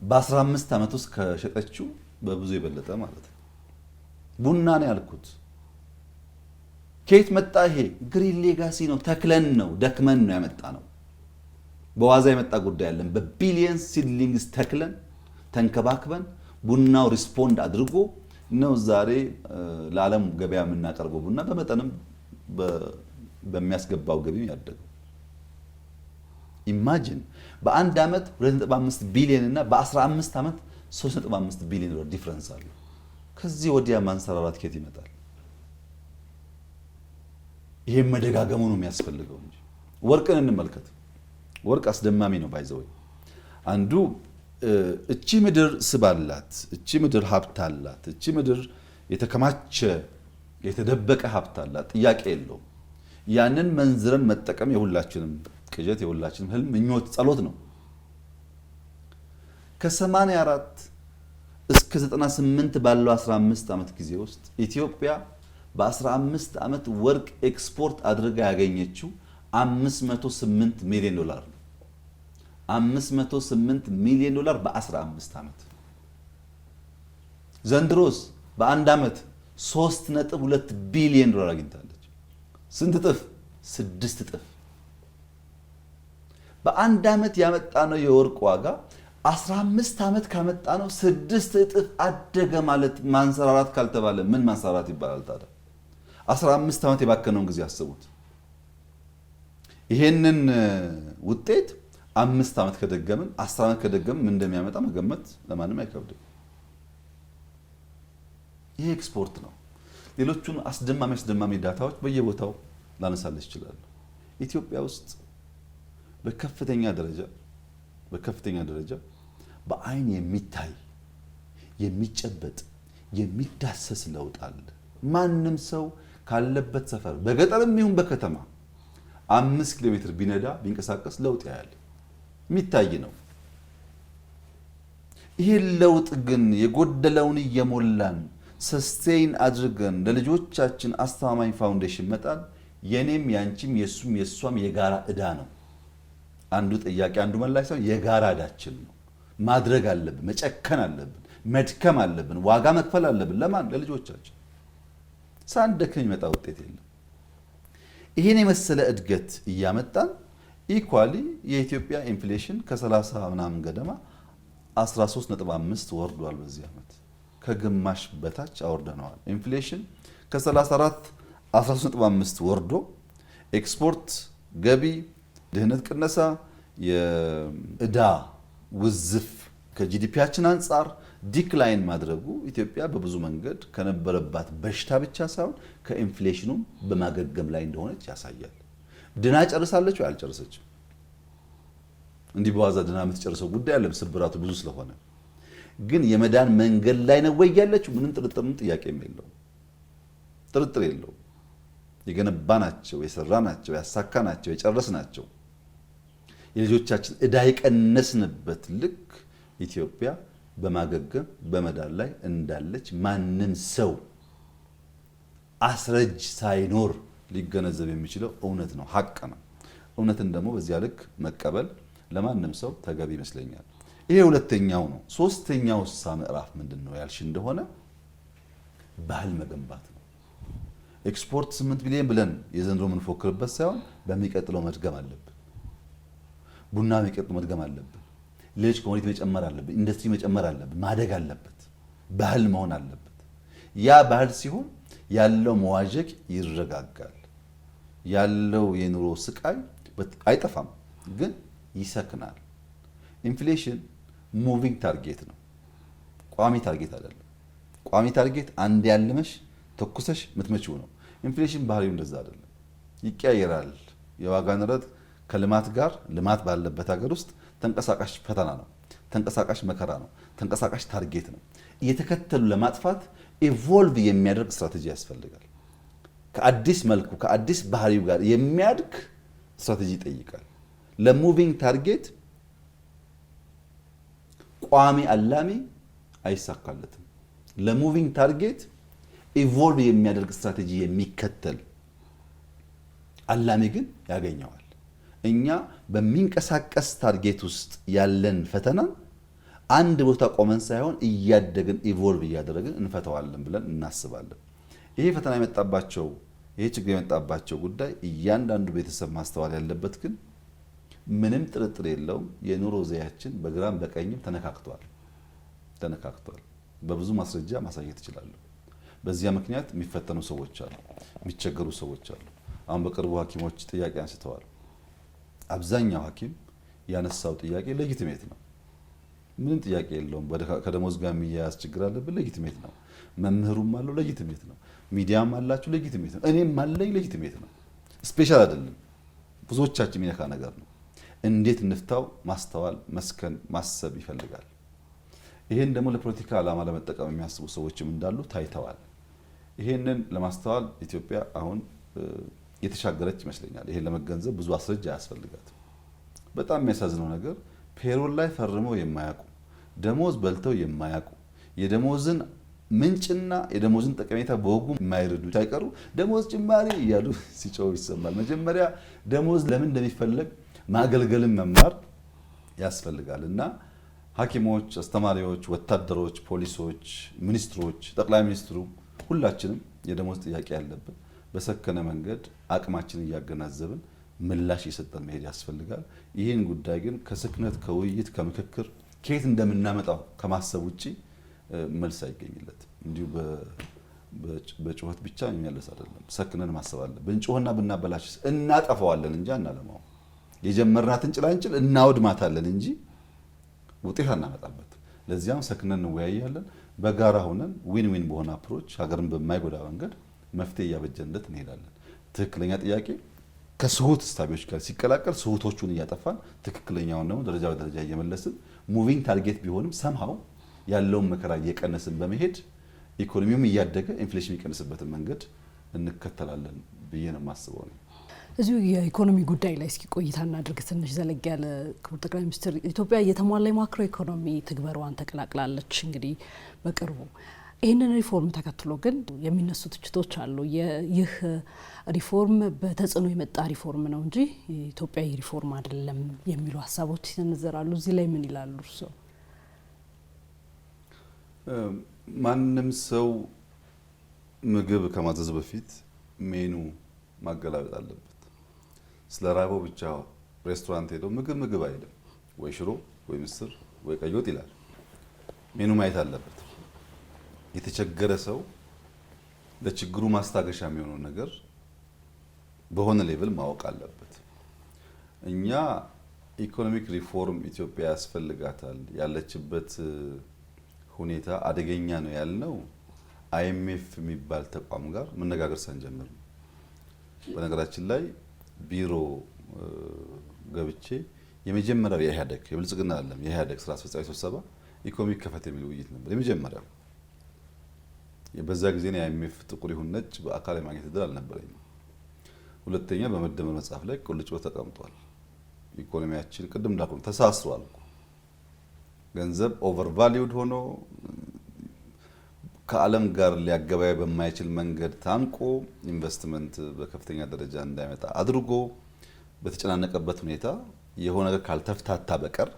በ15 ዓመት ውስጥ ከሸጠችው በብዙ የበለጠ ማለት ነው። ቡና ነው ያልኩት። ከየት መጣ ይሄ? ግሪን ሌጋሲ ነው። ተክለን ነው፣ ደክመን ነው ያመጣ ነው። በዋዛ የመጣ ጉዳይ አለን። በቢሊየን ሲድሊንግስ ተክለን ተንከባክበን ቡናው ሪስፖንድ አድርጎ ነው ዛሬ ለዓለም ገበያ የምናቀርበው ቡና በመጠንም በሚያስገባው ገቢ ያደገው። ኢማጂን በአንድ ዓመት 2.5 ቢሊዮን እና በ15 ዓመት 3.5 ቢሊዮን ዶላር ዲፍረንስ አለ። ከዚህ ወዲያ ማንሰራራት ከየት ይመጣል? ይሄን መደጋገሙ ነው የሚያስፈልገው እንጂ። ወርቅን እንመልከት። ወርቅ አስደማሚ ነው። ባይዘው አንዱ እቺ ምድር ስባላት፣ እቺ ምድር ሀብት አላት፣ እቺ ምድር የተከማቸ የተደበቀ ሀብት አላት፣ ጥያቄ የለውም። ያንን መንዝረን መጠቀም የሁላችንም ቅዠት፣ የሁላችንም ህልም፣ ምኞት፣ ጸሎት ነው። ከ84 እስከ 98 ባለው 15 ዓመት ጊዜ ውስጥ ኢትዮጵያ በ15 ዓመት ወርቅ ኤክስፖርት አድርጋ ያገኘችው 508 ሚሊዮን ዶላር ነው። 508 ሚሊዮን ዶላር በ15 ዓመት። ዘንድሮስ በአንድ ዓመት 3.2 ቢሊዮን ዶላር አግኝታለች። ስንት እጥፍ? 6 እጥፍ። በአንድ ዓመት ያመጣነው የወርቅ ዋጋ 15 ዓመት ካመጣነው 6 እጥፍ አደገ ማለት ማንሰራራት ካልተባለ ምን ማንሰራራት ይባላል ታዲያ? 15 ዓመት የባከነውን ጊዜ አስቡት። ይሄንን ውጤት 5 ዓመት ከደገምን 10 ዓመት ከደገምን ምን እንደሚያመጣ መገመት ለማንም አይከብድም። ይሄ ኤክስፖርት ነው። ሌሎቹን አስደማሚ ዳታዎች በየቦታው ላነሳለች ይችላል። ኢትዮጵያ ውስጥ በከፍተኛ ደረጃ በአይን የሚታይ የሚጨበጥ የሚዳሰስ ለውጥ አለ። ማንም ሰው ካለበት ሰፈር በገጠርም ይሁን በከተማ 5 ኪሎ ሜትር ቢነዳ ቢንቀሳቀስ ለውጥ ያያል። የሚታይ ነው። ይሄን ለውጥ ግን የጎደለውን እየሞላን ሰስቴይን አድርገን ለልጆቻችን አስተማማኝ ፋውንዴሽን መጣል የኔም ያንቺም የሱም የሷም የጋራ እዳ ነው። አንዱ ጥያቄ አንዱ መላሽ ሳይሆን የጋራ እዳችን ነው። ማድረግ አለብን፣ መጨከን አለብን፣ መድከም አለብን፣ ዋጋ መክፈል አለብን። ለማን? ለልጆቻችን። ሳንደክም የሚመጣ ውጤት የለም። ይሄን የመሰለ እድገት እያመጣን ኢኳሊ የኢትዮጵያ ኢንፍሌሽን ከ30 ምናምን ገደማ 13.5 ወርዷል። በዚህ ዓመት ከግማሽ በታች አወርደነዋል። ኢንፍሌሽን ከ34 13.5 ወርዶ ኤክስፖርት ገቢ፣ ድህነት ቅነሳ፣ የእዳ ውዝፍ ከጂዲፒያችን አንጻር ዲክላይን ማድረጉ ኢትዮጵያ በብዙ መንገድ ከነበረባት በሽታ ብቻ ሳይሆን ከኢንፍሌሽኑም በማገገም ላይ እንደሆነች ያሳያል። ድና ጨርሳለች ወይ አልጨረሰችም? እንዲህ በዋዛ ድና የምትጨርሰው ጉዳይ አለ፣ ስብራቱ ብዙ ስለሆነ። ግን የመዳን መንገድ ላይ ነው ወይ ያለችው? ምንም ጥያቄም የለውም፣ ጥርጥር የለውም። የገነባናቸው፣ የሰራናቸው፣ ያሳካናቸው፣ የጨረስናቸው የልጆቻችን እዳ የቀነስንበት ልክ ኢትዮጵያ በማገገም በመዳን ላይ እንዳለች ማንም ሰው አስረጅ ሳይኖር ሊገነዘብ የሚችለው እውነት ነው፣ ሀቅ ነው። እውነትን ደግሞ በዚያ ልክ መቀበል ለማንም ሰው ተገቢ ይመስለኛል። ይሄ ሁለተኛው ነው። ሶስተኛው ምዕራፍ ምንድን ነው ያልሽ እንደሆነ ባህል መገንባት ነው። ኤክስፖርት 8 ቢሊዮን ብለን የዘንድሮ የምንፎክርበት ሳይሆን በሚቀጥለው መድገም አለብን። ቡና የሚቀጥለው መድገም አለብን። ሌሎች ኮሚኒቲ መጨመር አለብን። ኢንዱስትሪ መጨመር አለብን። ማደግ አለበት። ባህል መሆን አለበት። ያ ባህል ሲሆን ያለው መዋዠቅ ይረጋጋል። ያለው የኑሮ ስቃይ አይጠፋም፣ ግን ይሰክናል። ኢንፍሌሽን ሙቪንግ ታርጌት ነው፣ ቋሚ ታርጌት አይደለም። ቋሚ ታርጌት አንድ ያለመሽ ተኩሰሽ ምትመጪው ነው። ኢንፍሌሽን ባህሪው እንደዛ አይደለም፣ ይቀያየራል። የዋጋ ንረት ከልማት ጋር ልማት ባለበት ሀገር ውስጥ ተንቀሳቃሽ ፈተና ነው፣ ተንቀሳቃሽ መከራ ነው፣ ተንቀሳቃሽ ታርጌት ነው። እየተከተሉ ለማጥፋት ኢቮልቭ የሚያደርግ ስትራቴጂ ያስፈልጋል። ከአዲስ መልኩ ከአዲስ ባህሪው ጋር የሚያድግ ስትራቴጂ ይጠይቃል። ለሙቪንግ ታርጌት ቋሚ አላሚ አይሳካለትም። ለሙቪንግ ታርጌት ኢቮልቭ የሚያደርግ ስትራቴጂ የሚከተል አላሚ ግን ያገኘዋል። እኛ በሚንቀሳቀስ ታርጌት ውስጥ ያለን ፈተና አንድ ቦታ ቆመን ሳይሆን እያደግን ኢቮልቭ እያደረግን እንፈተዋለን ብለን እናስባለን። ይሄ ፈተና የመጣባቸው ይሄ ችግር የመጣባቸው ጉዳይ እያንዳንዱ ቤተሰብ ማስተዋል ያለበት ግን ምንም ጥርጥር የለውም፣ የኑሮ ዘያችን በግራም በቀኝም ተነካክቷል። በብዙ ማስረጃ ማሳየት እችላለሁ። በዚያ ምክንያት የሚፈተኑ ሰዎች አሉ፣ የሚቸገሩ ሰዎች አሉ። አሁን በቅርቡ ሐኪሞች ጥያቄ አንስተዋል። አብዛኛው ሐኪም ያነሳው ጥያቄ ሌጂቲሜት ነው፣ ምንም ጥያቄ የለውም። ከደሞዝ ጋር የሚያያዝ ችግር አለብን፣ ሌጂቲሜት ነው። መምህሩም አለው፣ ሌጂቲሜት ነው። ሚዲያም አላችሁ፣ ሌጂቲሜት ነው። እኔም አለኝ፣ ሌጂቲሜት ነው። ስፔሻል አይደለም፣ ብዙዎቻችን የሚነካ ነገር ነው። እንዴት እንፍታው ማስተዋል፣ መስከን፣ ማሰብ ይፈልጋል። ይሄን ደግሞ ለፖለቲካ ዓላማ ለመጠቀም የሚያስቡ ሰዎችም እንዳሉ ታይተዋል። ይሄንን ለማስተዋል ኢትዮጵያ አሁን የተሻገረች ይመስለኛል። ይሄን ለመገንዘብ ብዙ አስረጃ አያስፈልጋትም። በጣም የሚያሳዝነው ነገር ፔሮል ላይ ፈርመው የማያውቁ ደሞዝ በልተው የማያውቁ የደሞዝን ምንጭና የደሞዝን ጠቀሜታ በወጉ የማይረዱ ሳይቀሩ ደሞዝ ጭማሪ እያሉ ሲጮሁ ይሰማል። መጀመሪያ ደሞዝ ለምን እንደሚፈለግ ማገልገልን መማር ያስፈልጋል እና ሐኪሞች፣ አስተማሪዎች፣ ወታደሮች፣ ፖሊሶች፣ ሚኒስትሮች፣ ጠቅላይ ሚኒስትሩ ሁላችንም የደሞዝ ጥያቄ ያለብን በሰከነ መንገድ አቅማችንን እያገናዘብን ምላሽ እየሰጠን መሄድ ያስፈልጋል። ይህን ጉዳይ ግን ከስክነት ከውይይት ከምክክር ከየት እንደምናመጣው ከማሰብ ውጪ መልስ አይገኝለትም። እንዲሁ በጩኸት ብቻ የሚመለስ አይደለም። ሰክነን ማሰብ አለብን። ብንጮህና ብናበላሽ እናጠፋዋለን እንጂ አናለማው። የጀመርናትን ጭላንጭል እናወድማታለን እንጂ ውጤት አናመጣበት። ለዚያም ሰክነን እንወያያለን። በጋራ ሆነን ዊን ዊን በሆነ አፕሮች ሀገርን በማይጎዳ መንገድ መፍትሄ እያበጀንለት እንሄዳለን። ትክክለኛ ጥያቄ ከስሁት እሳቤዎች ጋር ሲቀላቀል ስሁቶቹን እያጠፋን ትክክለኛውን ደግሞ ደረጃ በደረጃ እየመለስን ሙቪንግ ታርጌት ቢሆንም ሰምሃው ያለውን መከራ እየቀነስን በመሄድ ኢኮኖሚውም እያደገ ኢንፍሌሽን የሚቀንስበትን መንገድ እንከተላለን ብዬ ነው የማስበው ነው። እዚሁ የኢኮኖሚ ጉዳይ ላይ እስኪ ቆይታ እናድርግ ትንሽ ዘለግ ያለ። ክቡር ጠቅላይ ሚኒስትር፣ ኢትዮጵያ የተሟላ የማክሮ ኢኮኖሚ ትግበሯን ተቀላቅላለች እንግዲህ በቅርቡ ይህንን ሪፎርም ተከትሎ ግን የሚነሱ ትችቶች አሉ። ይህ ሪፎርም በተጽዕኖ የመጣ ሪፎርም ነው እንጂ ኢትዮጵያዊ ሪፎርም አይደለም የሚሉ ሀሳቦች ይሰነዘራሉ። እዚህ ላይ ምን ይላሉ እርስዎ? ማንም ሰው ምግብ ከማዘዝ በፊት ሜኑ ማገላበጥ አለበት። ስለ ራበው ብቻ ሬስቶራንት ሄደው ምግብ አይልም። ወይ ሽሮ ወይ ምስር ወይ ቀይ ወጥ ይላል። ሜኑ ማየት አለበት። የተቸገረ ሰው ለችግሩ ማስታገሻ የሚሆነው ነገር በሆነ ሌቭል ማወቅ አለበት። እኛ ኢኮኖሚክ ሪፎርም ኢትዮጵያ ያስፈልጋታል፣ ያለችበት ሁኔታ አደገኛ ነው ያልነው አይኤምኤፍ የሚባል ተቋም ጋር መነጋገር ሳንጀምር ነው። በነገራችን ላይ ቢሮ ገብቼ የመጀመሪያው የኢህአዴግ የብልጽግና አይደለም የኢህአዴግ ስራ አስፈጻሚ ስብሰባ ኢኮኖሚክ ከፈት የሚል ውይይት ነበር የመጀመሪያው። በዛ ጊዜ ነው አይኤምኤፍ ጥቁር ይሁን ነጭ በአካል የማግኘት እድል አልነበረኝም። ሁለተኛ በመደመር መጽሐፍ ላይ ቁልጭ ተቀምጧል። ኢኮኖሚያችን ቅድም እንዳልኩ ተሳስሯል። ገንዘብ ኦቨር ቫልዩድ ሆኖ ከዓለም ጋር ሊያገበያይ በማይችል መንገድ ታንቆ ኢንቨስትመንት በከፍተኛ ደረጃ እንዳይመጣ አድርጎ በተጨናነቀበት ሁኔታ የሆነ ነገር ካልተፍታታ በቀር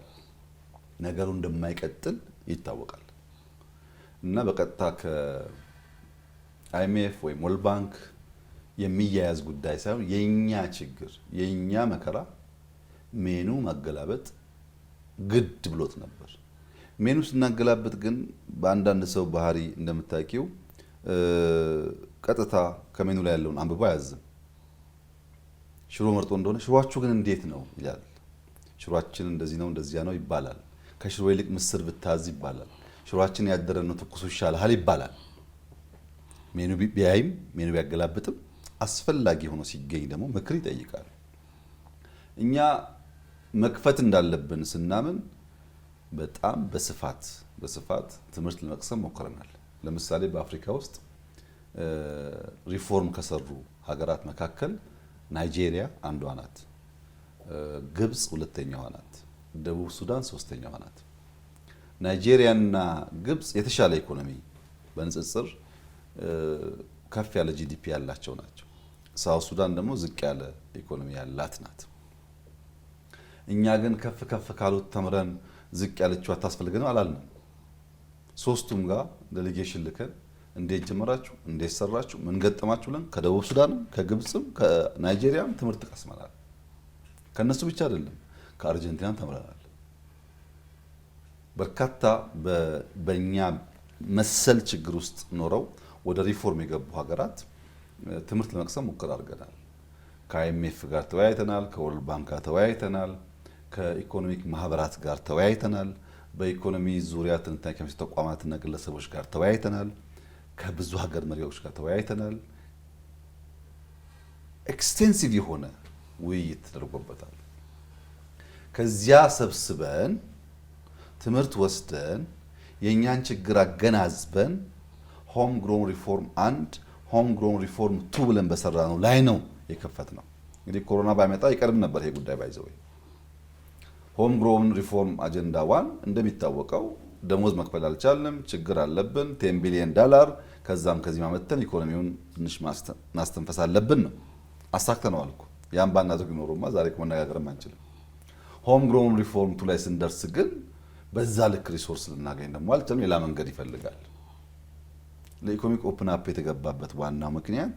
ነገሩ እንደማይቀጥል ይታወቃል። እና በቀጥታ ከአይኤምኤፍ ወይ ወርልድ ባንክ የሚያያዝ ጉዳይ ሳይሆን የኛ ችግር የኛ መከራ ሜኑ ማገላበጥ ግድ ብሎት ነበር። ሜኑ ስናገላበጥ ግን በአንዳንድ ሰው ባህሪ እንደምታውቂው ቀጥታ ከሜኑ ላይ ያለውን አንብቦ አያዝም። ሽሮ መርጦ እንደሆነ ሽሮአችሁ ግን እንዴት ነው ይላል። ሽሮአችን እንደዚህ ነው እንደዚያ ነው ይባላል። ከሽሮ ይልቅ ምስር ብታዝ ይባላል። ሽሮአችን ያደረ ነው ትኩሱ ይሻላል ይባላል። ሜኑ ቢያይም ሜኑ ቢያገላብጥም አስፈላጊ ሆኖ ሲገኝ ደግሞ ምክር ይጠይቃል። እኛ መክፈት እንዳለብን ስናምን በጣም በስፋት ትምህርት ለመቅሰም ሞክረናል። ለምሳሌ በአፍሪካ ውስጥ ሪፎርም ከሰሩ ሀገራት መካከል ናይጄሪያ አንዷ ናት፣ ግብጽ ሁለተኛዋ ናት፣ ደቡብ ሱዳን ሶስተኛዋ ናት። ናይጄሪያና ግብጽ የተሻለ ኢኮኖሚ በንጽጽር ከፍ ያለ ጂዲፒ ያላቸው ናቸው። ሳውት ሱዳን ደግሞ ዝቅ ያለ ኢኮኖሚ ያላት ናት። እኛ ግን ከፍ ካሉት ተምረን ዝቅ ያለችው አታስፈልገንም አላልንም። ሶስቱም ጋር ዴሌጌሽን ልከን እንዴት ጀመራችሁ፣ እንዴት ሰራችሁ፣ ምን ገጠማችሁ ብለን ከደቡብ ሱዳንም ከግብጽም ከናይጄሪያም ትምህርት ቀስመናል። ከነሱ ብቻ አይደለም ከአርጀንቲናም ተምረናል። በርካታ በእኛ መሰል ችግር ውስጥ ኖረው ወደ ሪፎርም የገቡ ሀገራት ትምህርት ለመቅሰም ሙከራ አድርገናል። ከአይኤምኤፍ ጋር ተወያይተናል፣ ከወርልድ ባንክ ጋር ተወያይተናል፣ ከኢኮኖሚክ ማህበራት ጋር ተወያይተናል፣ በኢኮኖሚ ዙሪያ ትንታኔ ከሚሰጡ ተቋማትና ግለሰቦች ጋር ተወያይተናል፣ ከብዙ ሀገር መሪዎች ጋር ተወያይተናል። ኤክስቴንሲቭ የሆነ ውይይት ተደርጎበታል። ከዚያ ሰብስበን ትምህርት ወስደን የእኛን ችግር አገናዝበን ሆም ግሮን ሪፎርም 1 ሆም ግሮን ሪፎርም 2 ብለን በሰራ ነው ላይ ነው የከፈት ነው። እንግዲህ ኮሮና ባይመጣ ይቀርም ነበር ይሄ ጉዳይ ባይዘው። ሆም ግሮን ሪፎርም አጀንዳ 1 እንደሚታወቀው ደሞዝ መክፈል አልቻልንም፣ ችግር አለብን፣ $10 ቢሊዮን ከዛም ከዚህ ማመተን ኢኮኖሚውን ትንሽ ማስተንፈስ አለብን ነው። አሳክተነዋል እኮ። ያን ባናደርግ ኖሮማ ዛሬ መነጋገርም አንችልም። ሆም ግሮን ሪፎርም 2 ላይ ስንደርስ ግን በዛ ልክ ሪሶርስ ልናገኝ ደግሞ አልቻልንም። ሌላ መንገድ ይፈልጋል። ለኢኮኖሚክ ኦፕን አፕ የተገባበት ዋናው ምክንያት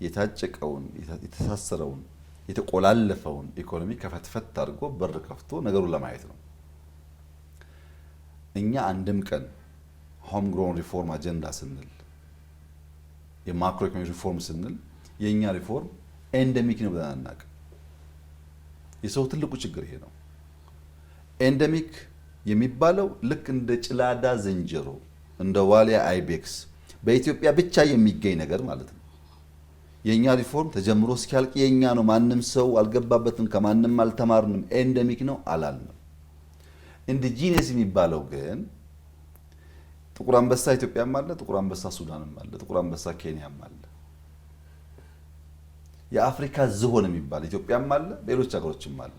የታጨቀውን የተሳሰረውን የተቆላለፈውን ኢኮኖሚ ከፈትፈት አድርጎ በር ከፍቶ ነገሩን ለማየት ነው። እኛ አንድም ቀን ሆም ግሮን ሪፎርም አጀንዳ ስንል የማክሮ ኢኮኖሚ ሪፎርም ስንል የኛ ሪፎርም ኤንደሚክ ነው ብለን አናውቅም። የሰው ትልቁ ችግር ይሄ ነው። ኤንደሚክ የሚባለው ልክ እንደ ጭላዳ ዝንጀሮ እንደ ዋሊያ አይቤክስ በኢትዮጵያ ብቻ የሚገኝ ነገር ማለት ነው። የኛ ሪፎርም ተጀምሮ እስኪያልቅ የኛ ነው፣ ማንም ሰው አልገባበትም፣ ከማንም አልተማርንም፣ ኤንደሚክ ነው አላልንም። ኢንዲጂነስ የሚባለው ግን ጥቁር አንበሳ ኢትዮጵያም አለ፣ ጥቁር አንበሳ ሱዳንም አለ፣ ጥቁር አንበሳ ኬንያም አለ። የአፍሪካ ዝሆን የሚባል ኢትዮጵያም አለ፣ ሌሎች ሀገሮችም አለ።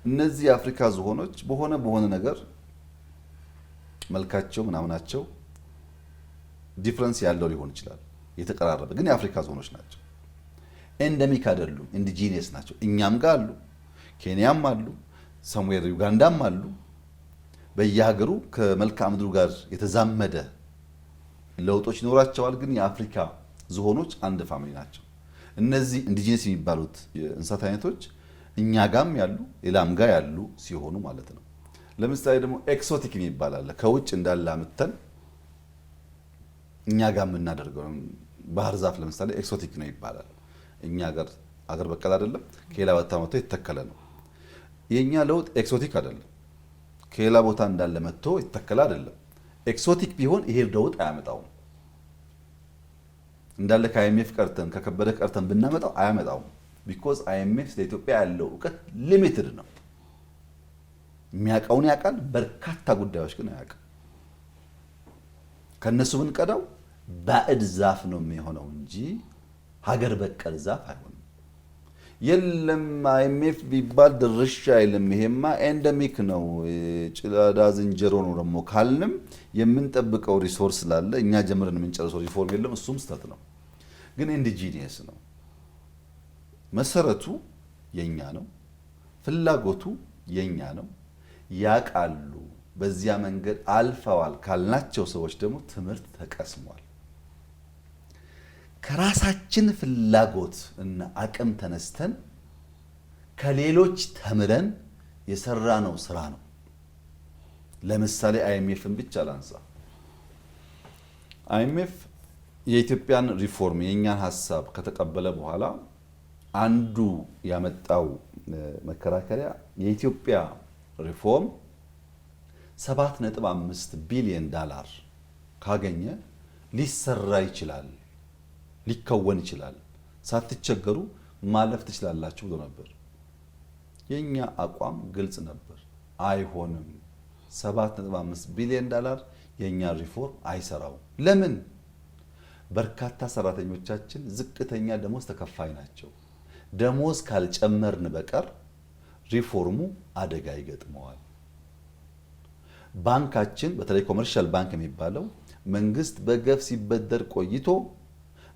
እነዚህ የአፍሪካ ዝሆኖች በሆነ ነገር መልካቸው ምናምናቸው ዲፍረንስ ያለው ሊሆን ይችላል፣ የተቀራረበ ግን የአፍሪካ ዞኖች ናቸው። ኤንደሚክ አይደሉም፣ ኢንዲጂኒየስ ናቸው። እኛም ጋር አሉ፣ ኬንያም አሉ፣ ሰምዌር ዩጋንዳም አሉ። በየሀገሩ ከመልክዓ ምድሩ ጋር የተዛመደ ለውጦች ይኖራቸዋል። ግን የአፍሪካ ዝሆኖች አንድ ፋሚሊ ናቸው። እነዚህ ኢንዲጂነስ የሚባሉት የእንስሳት አይነቶች እኛ ጋም ያሉ ሌላም ጋር ያሉ ሲሆኑ ማለት ነው። ለምሳሌ ደግሞ ኤክሶቲክ የሚባል አለ። ከውጭ እንዳለ አምጥተን እኛ ጋር የምናደርገው ባህር ዛፍ ለምሳሌ ኤክሶቲክ ነው ይባላል። እኛ ጋር አገር በቀል አይደለም፣ ከሌላ ቦታ መጥቶ የተተከለ ነው። የኛ ለውጥ ኤክሶቲክ አይደለም፣ ከሌላ ቦታ እንዳለ መጥቶ የተተከለ አይደለም። ኤክሶቲክ ቢሆን ይሄ ለውጥ አያመጣውም። እንዳለ ከአይኤምኤፍ ቀርተን ከከበደ ቀርተን ብናመጣው አያመጣውም። ቢኮዝ አይኤምኤፍ ስለ ኢትዮጵያ ያለው እውቀት ሊሚትድ ነው። የሚያውቀውን ያውቃል፣ በርካታ ጉዳዮች ግን አያውቅም። ከነሱ ብንቀዳው ባዕድ ዛፍ ነው የሚሆነው እንጂ ሀገር በቀል ዛፍ አይሆንም። የለም አይኤምኤፍ ቢባል ድርሻ አይልም፣ ይሄማ ኤንደሚክ ነው ጭላዳ ዝንጀሮ ነው ደግሞ ካልንም የምንጠብቀው ሪሶርስ ስላለ እኛ ጀምረን የምንጨርሰው ሪፎርም የለም። እሱም ስህተት ነው። ግን ኢንዲጂኒየስ ነው። መሰረቱ የኛ ነው፣ ፍላጎቱ የኛ ነው። ያቃሉ በዚያ መንገድ አልፈዋል ካልናቸው ሰዎች ደግሞ ትምህርት ተቀስሟል። ከራሳችን ፍላጎት እና አቅም ተነስተን ከሌሎች ተምረን የሰራነው ስራ ነው። ለምሳሌ አይኤምኤፍን ብቻ ላንሳ። አይኤምኤፍ የኢትዮጵያን ሪፎርም የእኛን ሀሳብ ከተቀበለ በኋላ አንዱ ያመጣው መከራከሪያ የኢትዮጵያ ሪፎርም 7.5 ቢሊዮን ዶላር ካገኘ ሊሰራ ይችላል፣ ሊከወን ይችላል፣ ሳትቸገሩ ማለፍ ትችላላችሁ ብሎ ነበር። የኛ አቋም ግልጽ ነበር፣ አይሆንም። 7.5 ቢሊዮን ዶላር የኛ ሪፎርም አይሰራው። ለምን? በርካታ ሰራተኞቻችን ዝቅተኛ ደሞዝ ተከፋይ ናቸው። ደሞዝ ካልጨመርን በቀር ሪፎርሙ አደጋ ይገጥመዋል። ባንካችን በተለይ ኮመርሻል ባንክ የሚባለው መንግስት በገፍ ሲበደር ቆይቶ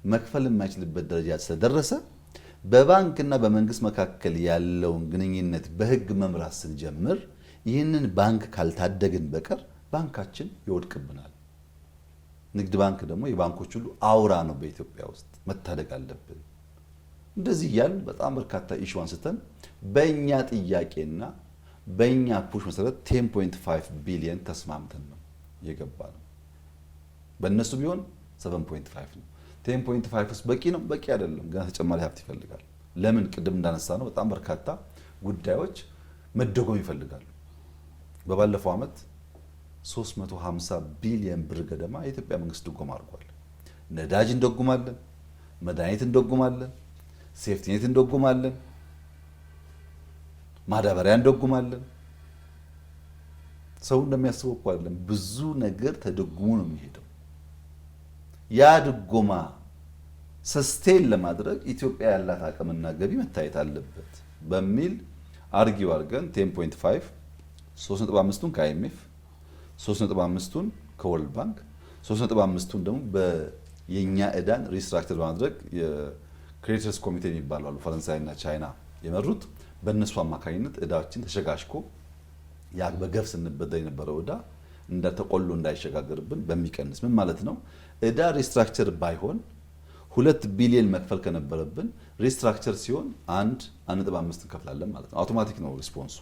መክፈል የማይችልበት ደረጃ ስለደረሰ በባንክና በመንግስት መካከል ያለውን ግንኙነት በህግ መምራት ስንጀምር ይህንን ባንክ ካልታደግን በቀር ባንካችን ይወድቅብናል። ንግድ ባንክ ደግሞ የባንኮች ሁሉ አውራ ነው በኢትዮጵያ ውስጥ፣ መታደግ አለብን። እንደዚህ እያልን በጣም በርካታ ኢሹ አንስተን በእኛ ጥያቄና በእኛ ፑሽ መሰረት 10.5 ቢሊዮን ተስማምተን ነው የገባ ነው። በእነሱ ቢሆን 7.5 ነው። 10.5 ውስጥ በቂ ነው? በቂ አይደለም። ገና ተጨማሪ ሀብት ይፈልጋል። ለምን? ቅድም እንዳነሳ ነው በጣም በርካታ ጉዳዮች መደጎም ይፈልጋሉ። በባለፈው ዓመት 350 ቢሊዮን ብር ገደማ የኢትዮጵያ መንግስት ድጎማ አድርጓል። ነዳጅ እንደጉማለን፣ መድኃኒት እንደጉማለን፣ ሴፍቲኔት እንደጉማለን፣ ማዳበሪያ እንደጉማለን። ሰው እንደሚያስበው እኮ አይደለም። ብዙ ነገር ተደጉሞ ነው የሚሄደው። ያ ድጎማ ሰስቴን ለማድረግ ኢትዮጵያ ያላት አቅምና ገቢ መታየት አለበት በሚል አርጊው አድርገን 10.5 3.5ቱን ከአይኤምኤፍ 3.5ቱን ከወርልድ ባንክ 3.5ቱን ደግሞ በየኛ ዕዳን ሪስትራክቸር በማድረግ የክሬዲተርስ ኮሚቴ የሚባሉ አሉ፣ ፈረንሳይና ቻይና የመሩት። በእነሱ አማካኝነት ዕዳችን ተሸጋሽኮ ያ በገፍ ስንበደር የነበረው ዕዳ እንደተቆሎ እንዳይሸጋገርብን በሚቀንስ ምን ማለት ነው? ዕዳ ሪስትራክቸር ባይሆን 2 ቢሊዮን መክፈል ከነበረብን ሪስትራክቸር ሲሆን 1.5 እንከፍላለን ማለት ነው። አውቶማቲክ ነው ሪስፖንሱ።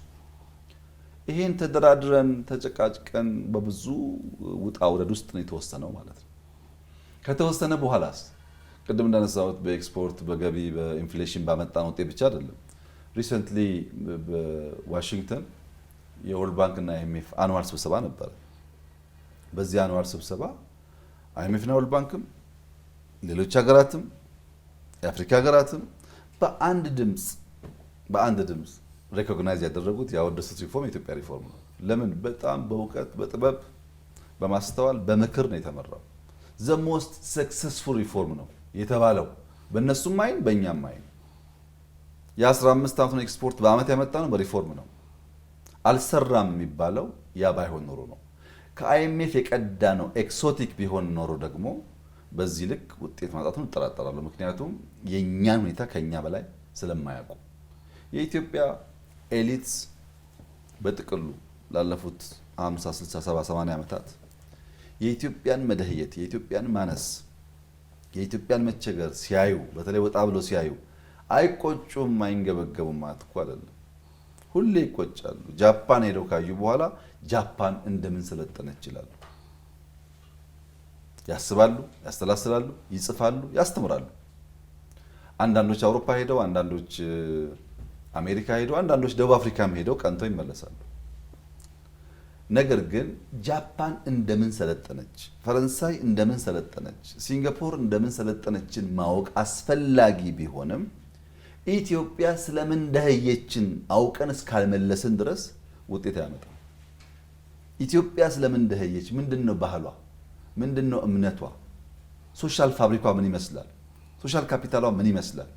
ይሄን ተደራድረን ተጨቃጭቀን በብዙ ውጣ ውረድ ውስጥ ነው የተወሰነው ማለት ነው። ከተወሰነ በኋላስ ቅድም እንዳነሳሁት በኤክስፖርት በገቢ በኢንፍሌሽን ባመጣነው ውጤት ብቻ አይደለም። ሪሰንትሊ በዋሽንግተን የወርልድ ባንክ እና አይኤምኤፍ አኑዋል ስብሰባ ነበረ። በዚህ አኑዋል ስብሰባ አይኤምኤፍ እና ወርልድ ባንክም ሌሎች ሀገራትም የአፍሪካ ሀገራትም በአንድ ድምፅ ሬኮግናይዝ ያደረጉት ያወደሱት ሪፎርም የኢትዮጵያ ሪፎርም ነው። ለምን? በጣም በእውቀት በጥበብ በማስተዋል በምክር ነው የተመራው። ዘ ሞስት ሰክሰስፉል ሪፎርም ነው የተባለው በእነሱም አይን በእኛም አይን። የ15 ዓመቱን ኤክስፖርት በአመት ያመጣ ነው በሪፎርም ነው። አልሰራም የሚባለው ያ ባይሆን ኖሮ ነው። ከአይኤምኤፍ የቀዳ ነው ኤክሶቲክ ቢሆን ኖሮ ደግሞ በዚህ ልክ ውጤት ማጣቱን እጠራጠራለሁ። ምክንያቱም የእኛን ሁኔታ ከኛ በላይ ስለማያውቁ የኢትዮጵያ ኤሊትስ በጥቅሉ ላለፉት 50 60 70 80 ዓመታት የኢትዮጵያን መደህየት፣ የኢትዮጵያን ማነስ፣ የኢትዮጵያን መቸገር ሲያዩ በተለይ ወጣ ብሎ ሲያዩ አይቆጩም፣ አይንገበገቡም ማለት እኮ አይደለም። ሁሌ ይቆጫሉ። ጃፓን ሄደው ካዩ በኋላ ጃፓን እንደምን ሰለጠነች ይላሉ። ያስባሉ፣ ያስተላስላሉ፣ ይጽፋሉ፣ ያስተምራሉ። አንዳንዶች አውሮፓ ሄደው፣ አንዳንዶች አሜሪካ ሄደው፣ አንዳንዶች ደቡብ አፍሪካም ሄደው ቀንተው ይመለሳሉ። ነገር ግን ጃፓን እንደምን ሰለጠነች፣ ፈረንሳይ እንደምን ሰለጠነች፣ ሲንጋፖር እንደምን ሰለጠነችን ማወቅ አስፈላጊ ቢሆንም ኢትዮጵያ ስለምን ደህየችን አውቀን እስካልመለስን ድረስ ውጤት አያመጣም። ኢትዮጵያ ስለምን ደህየች፣ ምንድነው ባህሏ፣ ምንድነው እምነቷ፣ ሶሻል ፋብሪኳ ምን ይመስላል፣ ሶሻል ካፒታሏ ምን ይመስላል፣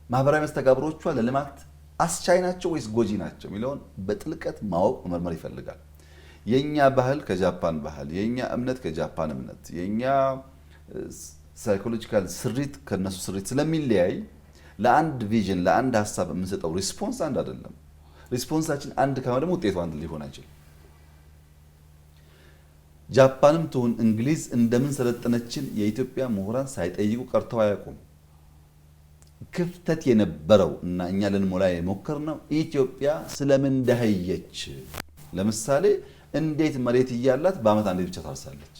ማህበራዊ መስተጋብሮቿ ለልማት አስቻይ ናቸው ወይስ ጎጂ ናቸው የሚለውን በጥልቀት ማወቅ መመርመር ይፈልጋል። የኛ ባህል ከጃፓን ባህል፣ የኛ እምነት ከጃፓን እምነት፣ የኛ ሳይኮሎጂካል ስሪት ከነሱ ስሪት ስለሚለያይ ለአንድ ቪዥን ለአንድ ሀሳብ የምንሰጠው ሪስፖንስ አንድ አይደለም። ሪስፖንሳችን አንድ ከሆነ ደግሞ ውጤቱ አንድ ሊሆን አይችልም። ጃፓንም ትሁን እንግሊዝ እንደምን ሰለጠነችን የኢትዮጵያ ምሁራን ሳይጠይቁ ቀርተው አያውቁም። ክፍተት የነበረው እና እኛ ልንሞላ የሞከርነው ኢትዮጵያ ስለምን ደህየች። ለምሳሌ እንዴት መሬት እያላት በአመት አንዴ ብቻ ታርሳለች?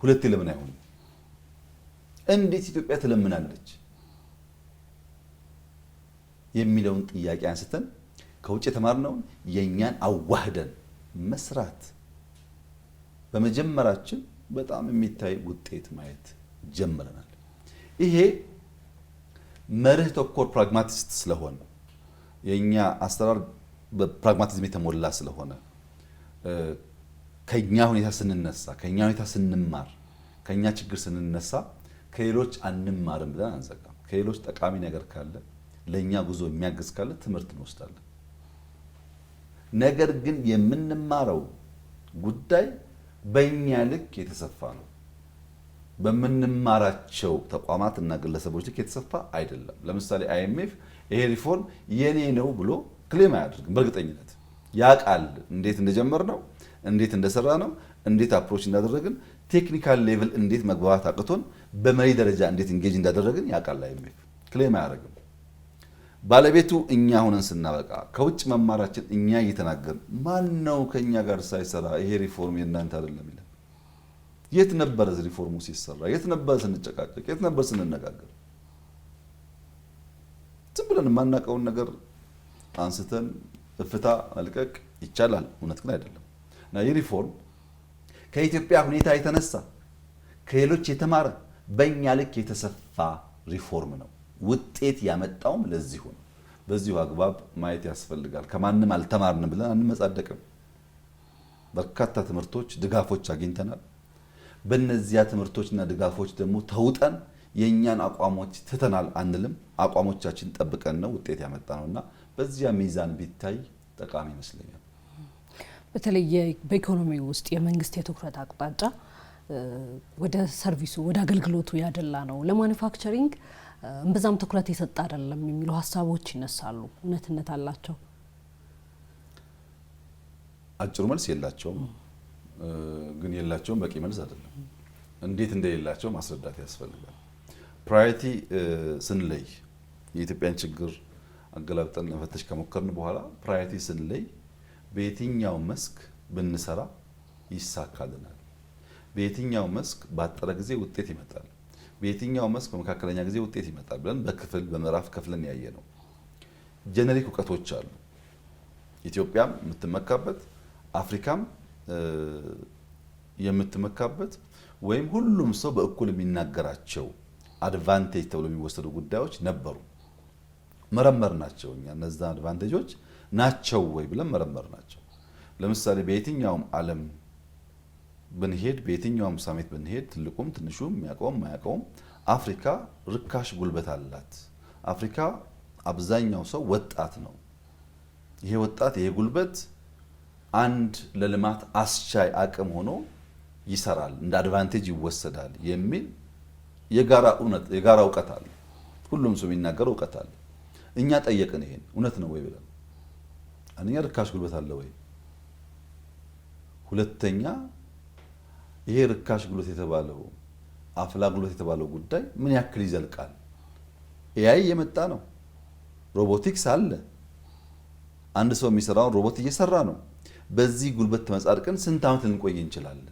ሁለቴ ለምን አይሆንም? እንዴት ኢትዮጵያ ትለምናለች የሚለውን ጥያቄ አንስተን ከውጭ የተማርነውን የኛን አዋህደን መስራት በመጀመራችን በጣም የሚታይ ውጤት ማየት ጀምረናል። ይሄ መርህ ተኮር ፕራግማቲስት ስለሆነ የኛ አሰራር በፕራግማቲዝም የተሞላ ስለሆነ ከኛ ሁኔታ ስንነሳ፣ ከኛ ሁኔታ ስንማር፣ ከኛ ችግር ስንነሳ ከሌሎች አንማርም ብለን አንዘጋም። ከሌሎች ጠቃሚ ነገር ካለ ለኛ ጉዞ የሚያግዝ ካለ ትምህርት እንወስዳለን። ነገር ግን የምንማረው ጉዳይ በእኛ ልክ የተሰፋ ነው። በምንማራቸው ተቋማት እና ግለሰቦች ልክ የተሰፋ አይደለም። ለምሳሌ አይኤምኤፍ ይሄ ሪፎርም የኔ ነው ብሎ ክሌም አያደርግም። በእርግጠኝነት ያውቃል እንዴት እንደጀመር ነው፣ እንዴት እንደሰራ ነው፣ እንዴት አፕሮች እንዳደረግን፣ ቴክኒካል ሌቭል እንዴት መግባባት አቅቶን በመሪ ደረጃ እንዴት ኢንጌጅ እንዳደረግን ያውቃል። አይኤምኤፍ ክሌም አያደርግም። ባለቤቱ እኛ ሆነን ስናበቃ ከውጭ መማራችን እኛ እየተናገርን ማን ነው ከኛ ጋር ሳይሰራ ይሄ ሪፎርም የእናንተ አይደለም ይላል? የት ነበር ሪፎርሙ ሲሰራ? የት ነበር ስንጨቃጨቅ? የት ነበር ስንነጋገር? ዝም ብለን የማናውቀውን ነገር አንስተን እፍታ መልቀቅ ይቻላል፣ እውነት ግን አይደለም። እና ይህ ሪፎርም ከኢትዮጵያ ሁኔታ የተነሳ ከሌሎች የተማረ በእኛ ልክ የተሰፋ ሪፎርም ነው። ውጤት ያመጣውም ለዚሁ ነው። በዚሁ አግባብ ማየት ያስፈልጋል። ከማንም አልተማርንም ብለን አንመጻደቅም። በርካታ ትምህርቶች፣ ድጋፎች አግኝተናል። በእነዚያ ትምህርቶችና ድጋፎች ደግሞ ተውጠን የእኛን አቋሞች ትተናል አንልም። አቋሞቻችን ጠብቀን ነው ውጤት ያመጣ ነውና በዚያ ሚዛን ቢታይ ጠቃሚ ይመስለኛል። በተለይ በኢኮኖሚ ውስጥ የመንግስት የትኩረት አቅጣጫ ወደ ሰርቪሱ ወደ አገልግሎቱ ያደላ ነው። ለማኑፋክቸሪንግ እምብዛም ትኩረት የሰጠ አይደለም የሚሉ ሀሳቦች ይነሳሉ። እውነትነት አላቸው? አጭሩ መልስ የላቸውም። ግን የላቸውም በቂ መልስ አይደለም። እንዴት እንደሌላቸው ማስረዳት ያስፈልጋል። ፕራዮሪቲ ስንለይ የኢትዮጵያን ችግር አገላብጠን መፈተሽ ከሞከርን በኋላ ፕራዮሪቲ ስንለይ በየትኛው መስክ ብንሰራ ይሳካልናል፣ በየትኛው መስክ ባጠረ ጊዜ ውጤት ይመጣል፣ በየትኛው መስክ በመካከለኛ ጊዜ ውጤት ይመጣል ብለን በክፍል በምዕራፍ ከፍለን ያየ ነው። ጀነሪክ እውቀቶች አሉ። ኢትዮጵያም የምትመካበት አፍሪካም የምትመካበት ወይም ሁሉም ሰው በእኩል የሚናገራቸው አድቫንቴጅ ተብሎ የሚወሰዱ ጉዳዮች ነበሩ። መረመር ናቸው። እኛ እነዛ አድቫንቴጆች ናቸው ወይ ብለን መረመር ናቸው። ለምሳሌ በየትኛውም ዓለም ብንሄድ በየትኛውም ሳሚት ብንሄድ ትልቁም ትንሹም የሚያውቀውም ማያውቀውም አፍሪካ ርካሽ ጉልበት አላት። አፍሪካ አብዛኛው ሰው ወጣት ነው። ይሄ ወጣት ይሄ ጉልበት አንድ ለልማት አስቻይ አቅም ሆኖ ይሰራል፣ እንደ አድቫንቴጅ ይወሰዳል የሚል የጋራ እውቀት አለ። ሁሉም ሰው የሚናገረው እውቀት አለ። እኛ ጠየቅን፣ ይሄን እውነት ነው ወይ ብለን። አንደኛ ርካሽ ጉልበት አለ ወይ? ሁለተኛ ይሄ ርካሽ ጉልበት የተባለው አፍላ ጉልበት የተባለው ጉዳይ ምን ያክል ይዘልቃል? ኤአይ እየመጣ ነው። ሮቦቲክስ አለ። አንድ ሰው የሚሰራውን ሮቦት እየሰራ ነው። በዚህ ጉልበት ተመጻድቀን ስንት ዓመት ልንቆይ እንችላለን?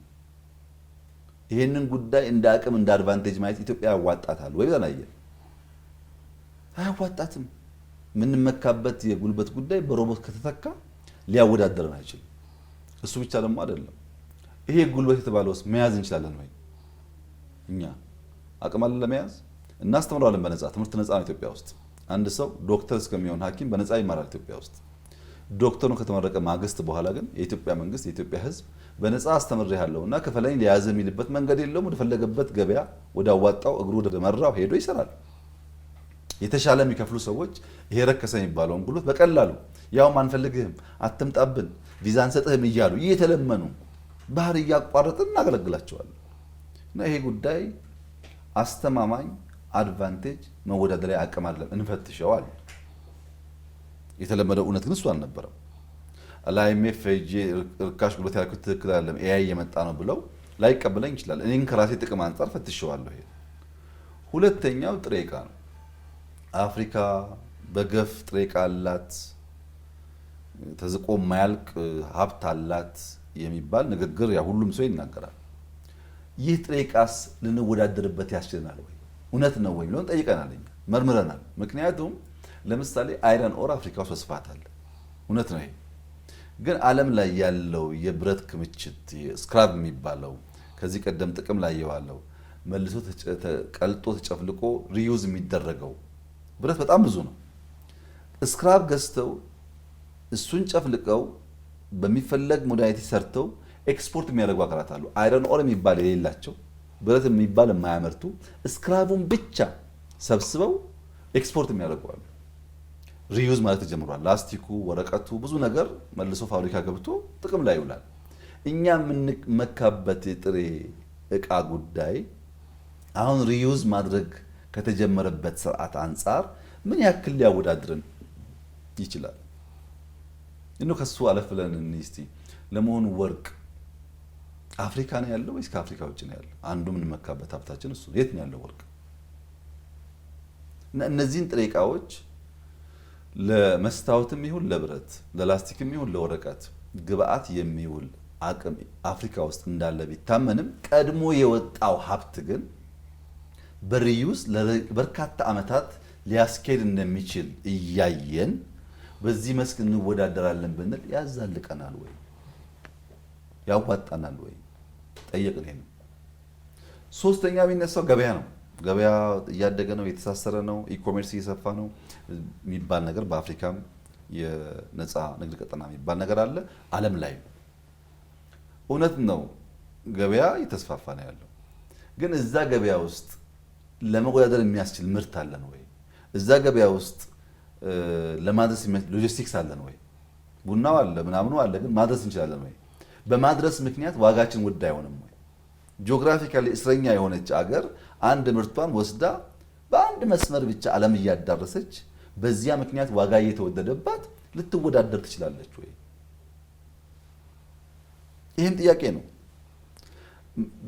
ይሄንን ጉዳይ እንደ አቅም እንደ አድቫንቴጅ ማየት ኢትዮጵያ ያዋጣታል ወይ ብለን አየን። አያዋጣትም። የምንመካበት የጉልበት ጉዳይ በሮቦት ከተተካ ሊያወዳደረን አይችልም። እሱ ብቻ ደግሞ አይደለም። ይሄ ጉልበት የተባለውስ መያዝ እንችላለን ወይ? እኛ አቅም አለን ለመያዝ? እናስተምራለን በነፃ ትምህርት ነፃ ነው ኢትዮጵያ ውስጥ። አንድ ሰው ዶክተር እስከሚሆን ሐኪም በነፃ ይማራል ኢትዮጵያ ውስጥ። ዶክተሩን ከተመረቀ ማግስት በኋላ ግን የኢትዮጵያ መንግስት የኢትዮጵያ ሕዝብ በነፃ አስተምሬሃለሁና ከፈለኝ ሊያዝ የሚልበት መንገድ የለውም። ወደ ፈለገበት ገበያ ወደ አዋጣው እግሩ ወደ መራው ሄዶ ይሰራል። የተሻለ የሚከፍሉ ሰዎች ይሄ ረከሰ የሚባለውን ጉልበት በቀላሉ ያውም አንፈልግህም፣ አትምጣብን፣ ቪዛ አንሰጥህም እያሉ እየተለመኑ ባህር እያቋረጥን እናገለግላቸዋለን። እና ይሄ ጉዳይ አስተማማኝ አድቫንቴጅ መወዳደሪያ አቅም አይደለም፣ እንፈትሸዋል። የተለመደው እውነት ግን እሱ አልነበረም። ለአይኤምኤፍ ሄጄ ርካሽ ጉልበት ያልኩት ትክክል አይደለም ኤአይ እየመጣ ነው ብለው ላይቀበለኝ ይችላል። እኔን ከራሴ ጥቅም አንጻር ፈትሸዋለሁ። ይሄ ሁለተኛው ጥሬ ዕቃ ነው። አፍሪካ በገፍ ጥሬ ዕቃ አላት፣ ተዝቆ የማያልቅ ሀብት አላት የሚባል ንግግር ያ ሁሉም ሰው ይናገራል። ይህ ጥሬ ዕቃስ ልንወዳደርበት ያስችለናል ወይ? እውነት ነው ወይ ብለን ጠይቀናል፣ መርምረናል። ምክንያቱም ለምሳሌ አይረን ኦር አፍሪካ ውስጥ በስፋት አለ፣ እውነት ነው። ይሄ ግን ዓለም ላይ ያለው የብረት ክምችት ስክራብ የሚባለው ከዚህ ቀደም ጥቅም ላይ የዋለው መልሶ ቀልጦ ተጨፍልቆ ሪዩዝ የሚደረገው ብረት በጣም ብዙ ነው። ስክራብ ገዝተው እሱን ጨፍልቀው በሚፈለግ ሞዳሊቲ ሰርተው ኤክስፖርት የሚያደርጉ አካላት አሉ። አይረን ኦር የሚባል የሌላቸው ብረት የሚባል የማያመርቱ ስክራቡን ብቻ ሰብስበው ኤክስፖርት የሚያደርጉ አሉ። ሪዩዝ ማለት ተጀምሯል። ላስቲኩ፣ ወረቀቱ፣ ብዙ ነገር መልሶ ፋብሪካ ገብቶ ጥቅም ላይ ይውላል። እኛ የምንመካበት የጥሬ ዕቃ ጉዳይ አሁን ሪዩዝ ማድረግ ከተጀመረበት ስርዓት አንጻር ምን ያክል ሊያወዳድረን ይችላል? እነሆ ከሱ አለፍ ብለን እስቲ ለመሆኑ ወርቅ አፍሪካ ነው ያለው ወይስ ከአፍሪካ ውጭ ነው ያለው? አንዱ የምንመካበት ሀብታችን እሱ። የት ነው ያለው ወርቅ? እና እነዚህን ጥሬ ዕቃዎች ለመስታወትም ይሁን ለብረት፣ ለላስቲክም ይሁን ለወረቀት ግብአት የሚውል አቅም አፍሪካ ውስጥ እንዳለ ቢታመንም ቀድሞ የወጣው ሀብት ግን በሪዩዝ ለበርካታ ዓመታት ሊያስኬድ እንደሚችል እያየን በዚህ መስክ እንወዳደራለን ብንል ያዛልቀናል ወይ? ያዋጣናል ወይ? ጠየቅን። ይሄ ነው። ሶስተኛ የሚነሳው ገበያ ነው። ገበያ እያደገ ነው፣ የተሳሰረ ነው፣ ኢኮሜርስ እየሰፋ ነው የሚባል ነገር በአፍሪካም የነፃ ንግድ ቀጠና የሚባል ነገር አለ። ዓለም ላይ እውነት ነው፣ ገበያ እየተስፋፋ ነው ያለው። ግን እዛ ገበያ ውስጥ ለመወዳደር የሚያስችል ምርት አለን ወይ? እዛ ገበያ ውስጥ ለማድረስ ሎጂስቲክስ አለን ወይ? ቡናው አለ፣ ምናምኑ አለ፣ ግን ማድረስ እንችላለን ወይ? በማድረስ ምክንያት ዋጋችን ውድ አይሆንም ወይ? ጂኦግራፊካሊ እስረኛ የሆነች አገር አንድ ምርቷን ወስዳ በአንድ መስመር ብቻ ዓለም እያዳረሰች በዚያ ምክንያት ዋጋ እየተወደደባት ልትወዳደር ትችላለች ወይ? ይህም ጥያቄ ነው።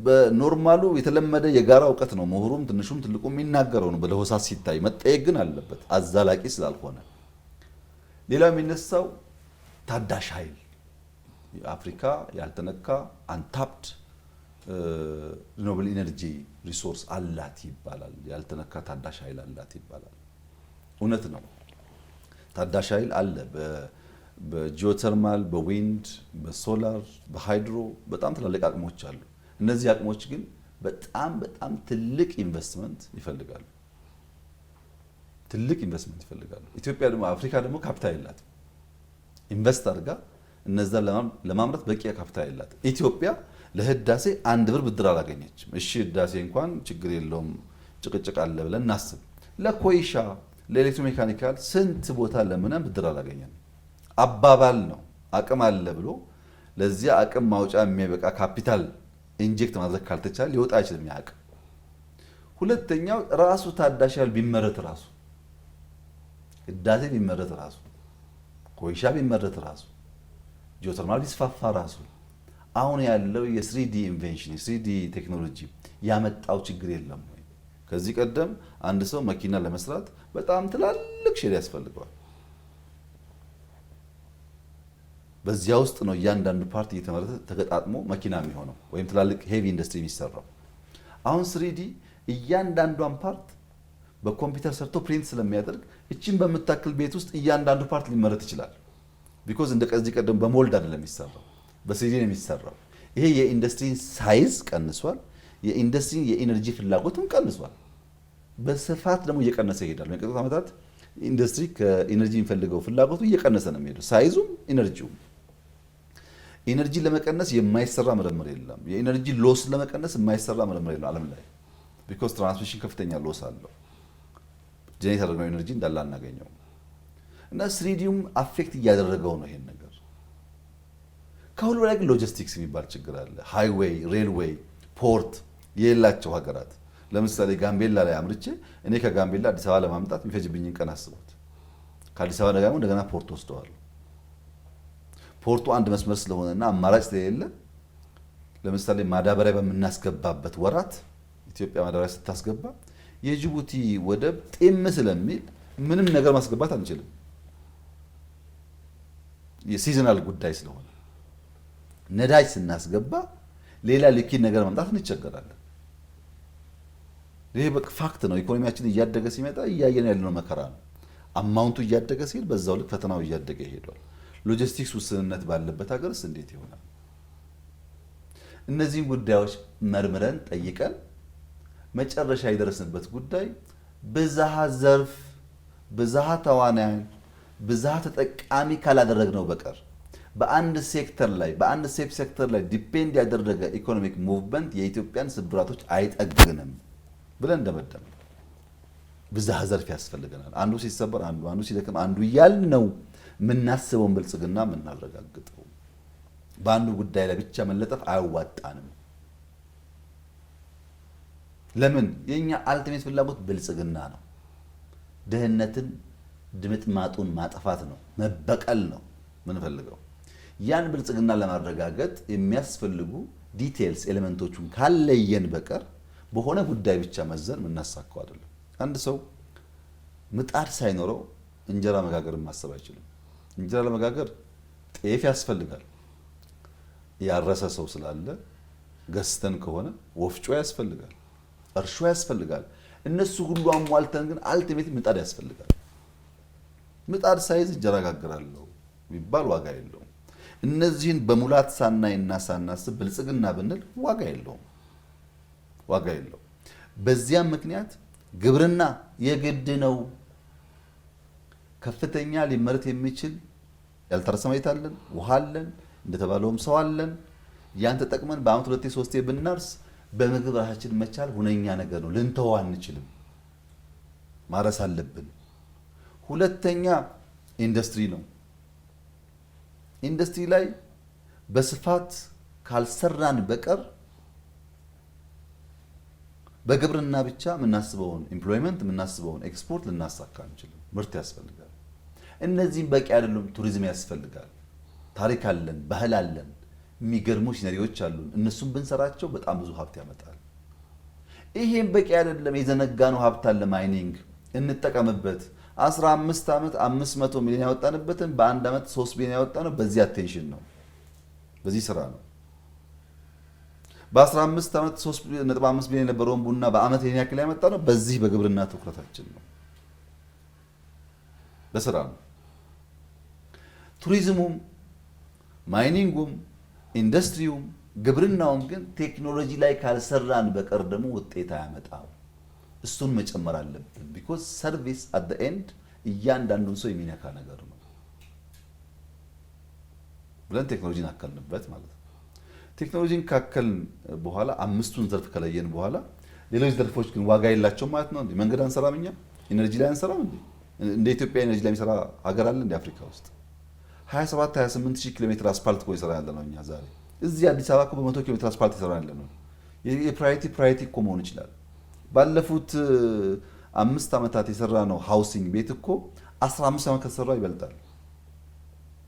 በኖርማሉ የተለመደ የጋራ እውቀት ነው፣ ምሁሩም ትንሹም ትልቁ የሚናገረው ነው። በለሆሳስ ሲታይ መጠየቅ ግን አለበት፣ አዛላቂ ስላልሆነ። ሌላው የሚነሳው ታዳሽ ኃይል የአፍሪካ ያልተነካ አንታፕድ ሪኖብል ኢነርጂ ሪሶርስ አላት ይባላል። ያልተነካ ታዳሽ ኃይል አላት ይባላል። እውነት ነው፣ ታዳሽ ኃይል አለ። በጂኦተርማል፣ በዊንድ፣ በሶላር፣ በሃይድሮ በጣም ትላልቅ አቅሞች አሉ። እነዚህ አቅሞች ግን በጣም ትልቅ ኢንቨስትመንት ይፈልጋሉ። ትልቅ ኢንቨስትመንት ይፈልጋሉ። ኢትዮጵያ ደግሞ አፍሪካ ደግሞ ካፒታል የላትም። ኢንቨስት አድርጋ እነዛን ለማምረት በቂ ካፒታል የላትም። ኢትዮጵያ ለህዳሴ 1 ብር ብድር አላገኘችም። እሺ ህዳሴ እንኳን ችግር የለውም ጭቅጭቅ አለ ብለን እናስብ። ለኮይሻ ለኤሌክትሮሜካኒካል ስንት ቦታ ለምነን ብድር አላገኘንም። አባባል ነው። አቅም አለ ብሎ ለዚያ አቅም ማውጫ የሚያበቃ ካፒታል ኢንጀክት ማድረግ ካልተቻለ ሊወጣ አይችልም ያ አቅም። ሁለተኛው ራሱ ታዳሽ ኃይል ቢመረት ራሱ ህዳሴ ቢመረት ራሱ ኮይሻ ቢመረት ራሱ ጂኦተርማል ቢስፋፋ ራሱ አሁን ያለው የ3D ኢንቬንሽን የ3D ቴክኖሎጂ ያመጣው ችግር የለም ወይ? ከዚህ ቀደም አንድ ሰው መኪና ለመስራት በጣም ትላልቅ ሼል ያስፈልገዋል። በዚያ ውስጥ ነው እያንዳንዱ ፓርት እየተመረተ ተገጣጥሞ መኪና የሚሆነው ወይም ትላልቅ ሄቪ ኢንዱስትሪ የሚሰራው። አሁን 3D እያንዳንዷን ፓርት በኮምፒውተር ሰርቶ ፕሪንት ስለሚያደርግ እቺን በምታክል ቤት ውስጥ እያንዳንዱ ፓርት ሊመረት ይችላል። ቢኮዝ እንደ ከዚህ ቀደም በሞልድ አይደለም የሚሰራው፣ በ3D ነው የሚሰራው። ይሄ የኢንዱስትሪን ሳይዝ ቀንሷል። የኢንዱስትሪን የኢነርጂ ፍላጎትም ቀንሷል። በስፋት ደግሞ እየቀነሰ ይሄዳል። በቀጣይ ዓመታት ኢንዱስትሪ ከኢነርጂ የሚፈልገው ፍላጎቱ እየቀነሰ ነው የሚሄደው፣ ሳይዙም ኢነርጂውም። ኢነርጂ ለመቀነስ የማይሰራ ምርምር የለም። የኢነርጂ ሎስ ለመቀነስ የማይሰራ ምርምር የለም ዓለም ላይ። ቢኮዝ ትራንስሚሽን ከፍተኛ ሎስ አለው። ጄኔሬት ያደረገው ኢነርጂ እንዳለ አናገኘው እና 3Dም አፌክት እያደረገው ነው ይሄን ነገር። ከሁሉ በላይ ግን ሎጂስቲክስ የሚባል ችግር አለ። ሃይዌይ፣ ሬልዌይ፣ ፖርት የሌላቸው ሀገራት ለምሳሌ ጋምቤላ ላይ አምርቼ እኔ ከጋምቤላ አዲስ አበባ ለማምጣት የሚፈጅብኝን ቀን አስቡት። ከአዲስ አበባ ደግሞ እንደገና ፖርት ወስደዋል። ፖርቱ አንድ መስመር ስለሆነና አማራጭ ስለሌለ ለምሳሌ ማዳበሪያ በምናስገባበት ወራት ኢትዮጵያ ማዳበሪያ ስታስገባ የጅቡቲ ወደብ ጤም ስለሚል ምንም ነገር ማስገባት አንችልም። የሲዝናል ጉዳይ ስለሆነ ነዳጅ ስናስገባ ሌላ ሊኪድ ነገር ማምጣት እንቸገራለን። ይሄ በቃ ፋክት ነው። ኢኮኖሚያችን እያደገ ሲመጣ እያየን ያለነው መከራ ነው። አማውንቱ እያደገ ሲል በዛው ልክ ፈተናው እያደገ ይሄዳል። ሎጂስቲክስ ውስንነት ባለበት ሀገርስ እንዴት ይሆናል? እነዚህን ጉዳዮች መርምረን ጠይቀን መጨረሻ የደረስንበት ጉዳይ ብዝሃ ዘርፍ፣ ብዝሃ ተዋናያን፣ ብዝሃ ተጠቃሚ ካላደረግነው በቀር በአንድ ሴክተር ላይ በአንድ ሴክተር ላይ ዲፔንድ ያደረገ ኢኮኖሚክ ሙቭመንት የኢትዮጵያን ስብራቶች አይጠግንም ብለን እንደመደም። ብዝሃ ዘርፍ ያስፈልገናል። አንዱ ሲሰበር አንዱ ሲደክም አንዱ እያልን ነው የምናስበውን ብልጽግና የምናረጋግጠው። በአንዱ ጉዳይ ላይ ብቻ መለጠፍ አያዋጣንም። ለምን? የኛ አልቲሜት ፍላጎት ብልጽግና ነው። ድህነትን ድምጥማጡን ማጥፋት ነው፣ መበቀል ነው ምንፈልገው። ያን ብልጽግና ለማረጋገጥ የሚያስፈልጉ ዲቴልስ ኤሌመንቶቹን ካለየን በቀር በሆነ ጉዳይ ብቻ መዘን የምናሳካው አይደለም። አንድ ሰው ምጣድ ሳይኖረው እንጀራ መጋገር ማሰብ አይችልም። እንጀራ ለመጋገር ጤፍ ያስፈልጋል። ያረሰ ሰው ስላለ ገዝተን ከሆነ ወፍጮ ያስፈልጋል፣ እርሾ ያስፈልጋል። እነሱ ሁሉ አሟልተን ግን አልቲሜት ምጣድ ያስፈልጋል። ምጣድ ሳይዝ እንጀራ ጋግራለሁ ቢባል ዋጋ የለውም። እነዚህን በሙላት ሳናይና ሳናስብ ብልጽግና ብንል ዋጋ የለውም። በዚያም ምክንያት ግብርና የግድ ነው። ከፍተኛ ሊመረት የሚችል ያልታረሰ መሬት አለን፣ ውሃ አለን፣ እንደተባለውም ሰው አለን። ያን ተጠቅመን በአመት 2-3 ብናርስ በምግብ ራሳችን መቻል ሁነኛ ነገር ነው። ልንተው አንችልም። ማረስ አለብን። ሁለተኛ ኢንዱስትሪ ነው። ኢንዱስትሪ ላይ በስፋት ካልሰራን በቀር በግብርና ብቻ የምናስበውን ኤምፕሎይመንት የምናስበውን ኤክስፖርት ልናሳካ አንችልም። ምርት ያስፈልጋል። እነዚህም በቂ አይደሉም። ቱሪዝም ያስፈልጋል። ታሪክ አለን፣ ባህል አለን፣ የሚገርሙ ሲነሪዎች አሉን። እነሱም ብንሰራቸው በጣም ብዙ ሀብት ያመጣል። ይሄም በቂ አይደለም። የዘነጋነው ሀብት አለ። ማይኒንግ እንጠቀምበት። 15 ዓመት 500 ሚሊዮን ያወጣንበትን በአንድ ዓመት 3 ቢሊዮን ያወጣነው በዚህ አቴንሽን ነው፣ በዚህ ስራ ነው። በ15 ዓመት 3.5 ቢሊዮን የነበረውን ቡና በአመት ይሄን ያክል ያመጣነው በዚህ በግብርና ትኩረታችን ነው፣ በስራ ነው። ቱሪዝሙም፣ ማይኒንጉም፣ ኢንዱስትሪውም ግብርናውም ግን ቴክኖሎጂ ላይ ካልሰራን በቀር ደግሞ ውጤት አያመጣም። እሱን መጨመር አለብን። ቢኮዝ ሰርቪስ አት ዘ ኤንድ እያንዳንዱን ሰው የሚነካ ነገር ነው ብለን ቴክኖሎጂን አከልንበት ማለት ነው። ቴክኖሎጂን ካከልን በኋላ አምስቱን ዘርፍ ከለየን በኋላ ሌሎች ዘርፎች ግን ዋጋ የላቸውም ማለት ነው። እንዴ መንገድ አንሰራም? እኛ ኢነርጂ ላይ አንሰራም እንዴ? እንደ ኢትዮጵያ ኢነርጂ ላይ የሚሰራ ሀገር አለ እንደ አፍሪካ ውስጥ? 27 28 ሺህ ኪሎ ሜትር አስፓልት እኮ ይሰራ ያለ ነው። እኛ ዛሬ እዚህ አዲስ አበባ እኮ በ100 ኪሎ ሜትር አስፓልት ይሰራ ያለ ነው። የፕራዮሪቲ እኮ መሆን ይችላል። ባለፉት 5 ዓመታት የሰራ ነው ሃውሲንግ ቤት እኮ 15 ዓመት ከተሰራ ይበልጣል።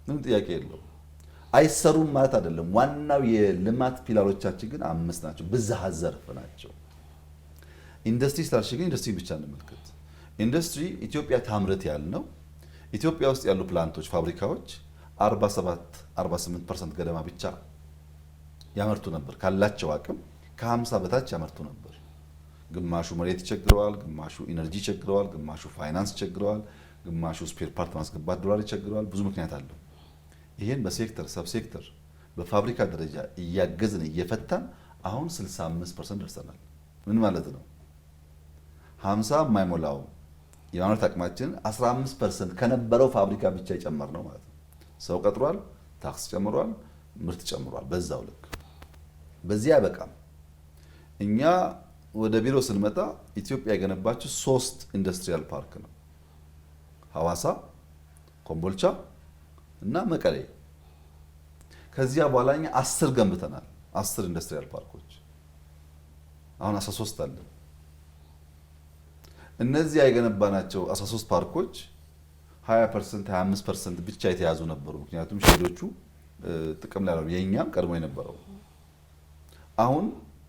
ምንም ጥያቄ የለው። አይሰሩም ማለት አይደለም። ዋናው የልማት ፒላሮቻችን ግን 5 ናቸው፣ ብዝሃ ዘርፍ ናቸው። ኢንዱስትሪ ስታርሽ ግን ኢንዱስትሪ ብቻ እንመልከት። ኢንዱስትሪ ኢትዮጵያ ታምርት ያልነው ኢትዮጵያ ውስጥ ያሉ ፕላንቶች፣ ፋብሪካዎች 47-48% ገደማ ብቻ ያመርቱ ነበር። ካላቸው አቅም ከ50 በታች ያመርቱ ነበር። ግማሹ መሬት ይቸግረዋል፣ ግማሹ ኢነርጂ ይቸግረዋል፣ ግማሹ ፋይናንስ ይቸግረዋል፣ ግማሹ ስፔር ፓርት ማስገባት ዶላር ይቸግረዋል። ብዙ ምክንያት አለው። ይሄን በሴክተር ሰብሴክተር በፋብሪካ ደረጃ እያገዝን እየፈታን አሁን 65% ደርሰናል። ምን ማለት ነው? 50 የማይሞላው የማምረት አቅማችን 15% ከነበረው ፋብሪካ ብቻ የጨመር ነው ማለት ነው። ሰው ቀጥሯል፣ ታክስ ጨምሯል፣ ምርት ጨምሯል። በዛው ልክ በዚያ በቃም እኛ ወደ ቢሮ ስንመጣ ኢትዮጵያ የገነባችው 3 ኢንዱስትሪያል ፓርክ ነው። ሐዋሳ፣ ኮምቦልቻ እና መቀሌ። ከዚያ በኋላ እኛ 10 ገንብተናል። 10 ኢንዱስትሪያል ፓርኮች አሁን 13 አለ። እነዚያ የገነባናቸው 13 ፓርኮች 20% 25% ብቻ የተያዙ ነበሩ። ምክንያቱም ሼዶቹ ጥቅም ላይ አሉ። የኛም ቀድሞ የነበረው አሁን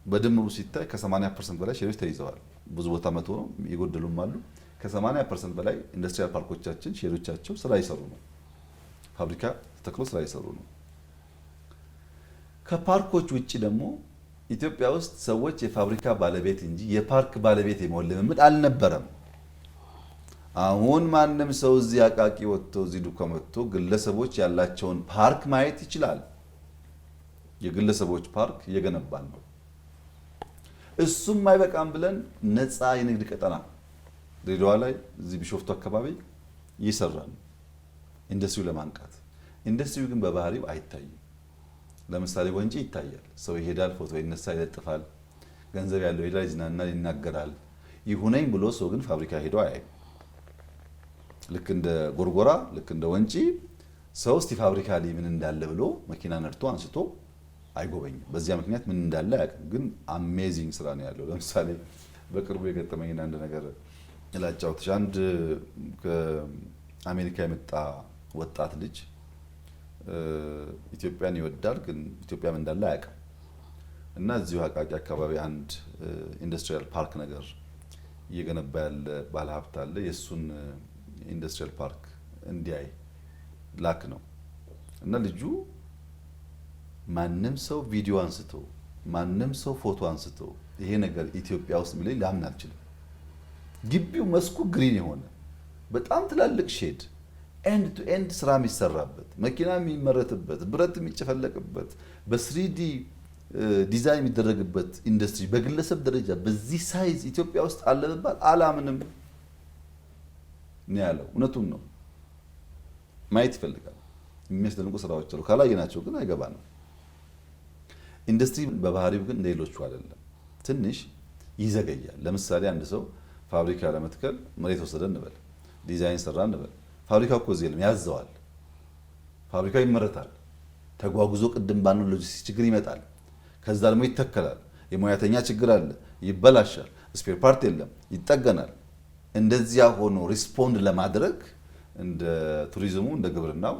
በድምሩ ሲታይ ከ80% በላይ ሼዶች ተይዘዋል። ብዙ ቦታ መቶ ነው፣ የጎደሉም አሉ። ከ80% በላይ ኢንዱስትሪያል ፓርኮቻችን ሼዶቻቸው ስራ ይሰሩ ነው። ፋብሪካ ተክሎ ስራ ይሰሩ ነው። ከፓርኮች ውጪ ደግሞ ኢትዮጵያ ውስጥ ሰዎች የፋብሪካ ባለቤት እንጂ የፓርክ ባለቤት የመሆን ልምምድ አልነበረም። አሁን ማንም ሰው እዚህ አቃቂ ወጥቶ እዚህ ዱከም ወጥቶ ግለሰቦች ያላቸውን ፓርክ ማየት ይችላል። የግለሰቦች ፓርክ እየገነባን ነው። እሱም አይበቃም ብለን ነፃ የንግድ ቀጠና ድሬዳዋ ላይ እዚህ ቢሾፍቱ አካባቢ ይሰራል። ኢንዱስትሪው ለማንቃት። ኢንዱስትሪው ግን በባህሪው አይታይም። ለምሳሌ ወንጪ ይታያል። ሰው ይሄዳል፣ ፎቶ ይነሳ፣ ይለጥፋል። ገንዘብ ያለው ይሄዳል፣ ይዝናናል፣ ይናገራል። ይሁነኝ ብሎ ሰው ግን ፋብሪካ ሄዶ አያይም። ልክ እንደ ጎርጎራ፣ ልክ እንደ ወንጪ ሰው እስቲ ፋብሪካ ላይ ምን እንዳለ ብሎ መኪና ነድቶ አንስቶ አይጎበኝም። በዚያ ምክንያት ምን እንዳለ አያውቅም። ግን አሜዚንግ ስራ ነው ያለው። ለምሳሌ በቅርቡ የገጠመኝና አንድ ነገር እላጫውትሽ። አንድ ከአሜሪካ የመጣ ወጣት ልጅ ኢትዮጵያን ይወዳል፣ ግን ኢትዮጵያ ምን እንዳለ አያውቅም። እና እዚሁ አቃቂ አካባቢ አንድ ኢንዱስትሪያል ፓርክ ነገር እየገነባ ያለ ባለሀብት አለ። የእሱን ኢንዱስትሪያል ፓርክ እንዲያይ ላክ ነው። እና ልጁ ማንም ሰው ቪዲዮ አንስቶ ማንም ሰው ፎቶ አንስቶ ይሄ ነገር ኢትዮጵያ ውስጥ የሚለኝ ላምን አልችልም። ግቢው መስኩ ግሪን የሆነ በጣም ትላልቅ ሼድ ኤንድ ቱ ኤንድ ስራ የሚሰራበት መኪና የሚመረትበት ብረት የሚጨፈለቅበት በስሪዲ ዲዛይን የሚደረግበት ኢንዱስትሪ በግለሰብ ደረጃ በዚህ ሳይዝ ኢትዮጵያ ውስጥ አለ መባል አላምንም ነው ያለው። እውነቱን ነው። ማየት ይፈልጋል። የሚያስደንቁ ስራዎች አሉ። ካላየናቸው ግን አይገባንም። ኢንዱስትሪ በባህሪው ግን እንደሌሎቹ አይደለም። ትንሽ ይዘገያል። ለምሳሌ አንድ ሰው ፋብሪካ ለመትከል መሬት ወሰደ እንበል፣ ዲዛይን ሰራ እንበል። ፋብሪካው እኮ እዚህ የለም፣ ያዘዋል። ፋብሪካው ይመረታል። ተጓጉዞ ቅድም ባለው ሎጂስቲክስ ችግር ይመጣል። ከዛ ደግሞ ይተከላል። የሙያተኛ ችግር አለ፣ ይበላሻል። ስፔር ፓርት የለም፣ ይጠገናል። እንደዚያ ሆኖ ሪስፖንድ ለማድረግ እንደ ቱሪዝሙ እንደ ግብርናው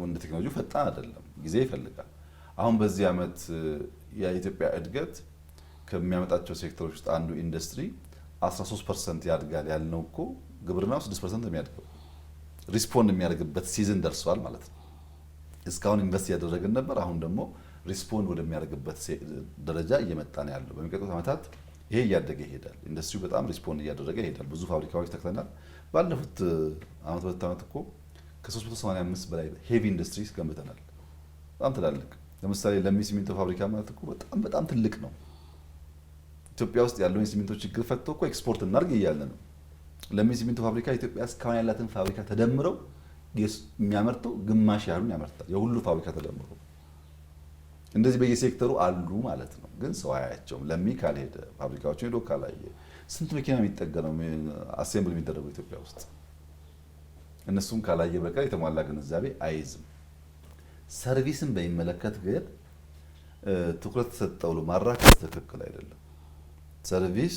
እንደ ቴክኖሎጂው ፈጣን አይደለም፣ ጊዜ ይፈልጋል። አሁን በዚህ ዓመት የኢትዮጵያ እድገት ከሚያመጣቸው ሴክተሮች ውስጥ አንዱ ኢንዱስትሪ 13% ያድጋል ያልነው እኮ ግብርናው 6% የሚያድገው ሪስፖንድ የሚያደርግበት ሲዝን ደርሷል ማለት ነው። እስካሁን ኢንቨስት እያደረግን ነበር። አሁን ደግሞ ሪስፖንድ ወደሚያደርግበት ደረጃ እየመጣ ነው ያለው። በሚቀጥሉት ዓመታት ይሄ እያደገ ይሄዳል። ኢንዱስትሪው በጣም ሪስፖንድ እያደረገ ይሄዳል። ብዙ ፋብሪካዎች ተክለናል። ባለፉት ሁለት ዓመት እኮ ከ385 በላይ ሄቪ ኢንዱስትሪስ ገንብተናል። በጣም ትላልቅ። ለምሳሌ ለሚ ሲሚንቶ ፋብሪካ ማለት እኮ በጣም ትልቅ ነው። ኢትዮጵያ ውስጥ ያለውን የሲሚንቶ ችግር ፈትቶ እኮ ኤክስፖርት እናድርግ እያለ ነው። ለሚ ሲሚንቶ ፋብሪካ ኢትዮጵያ እስካሁን ያላትን ፋብሪካ ተደምረው የሚያመርተው ግማሽ ያህሉን ያመርታል። የሁሉ ፋብሪካ ተደምሮ እንደዚህ በየሴክተሩ አሉ ማለት ነው። ግን ሰው አያቸውም። ለሚ ካልሄደ ፋብሪካዎችን ሄዶ ካላየ ስንት መኪና የሚጠገነው አሴምብል የሚደረገው ኢትዮጵያ ውስጥ እነሱም ካላየ በቀር የተሟላ ግንዛቤ አይይዝም። ሰርቪስን በሚመለከት ግን ትኩረት ተሰጠው ማራከስ ትክክል አይደለም። ሰርቪስ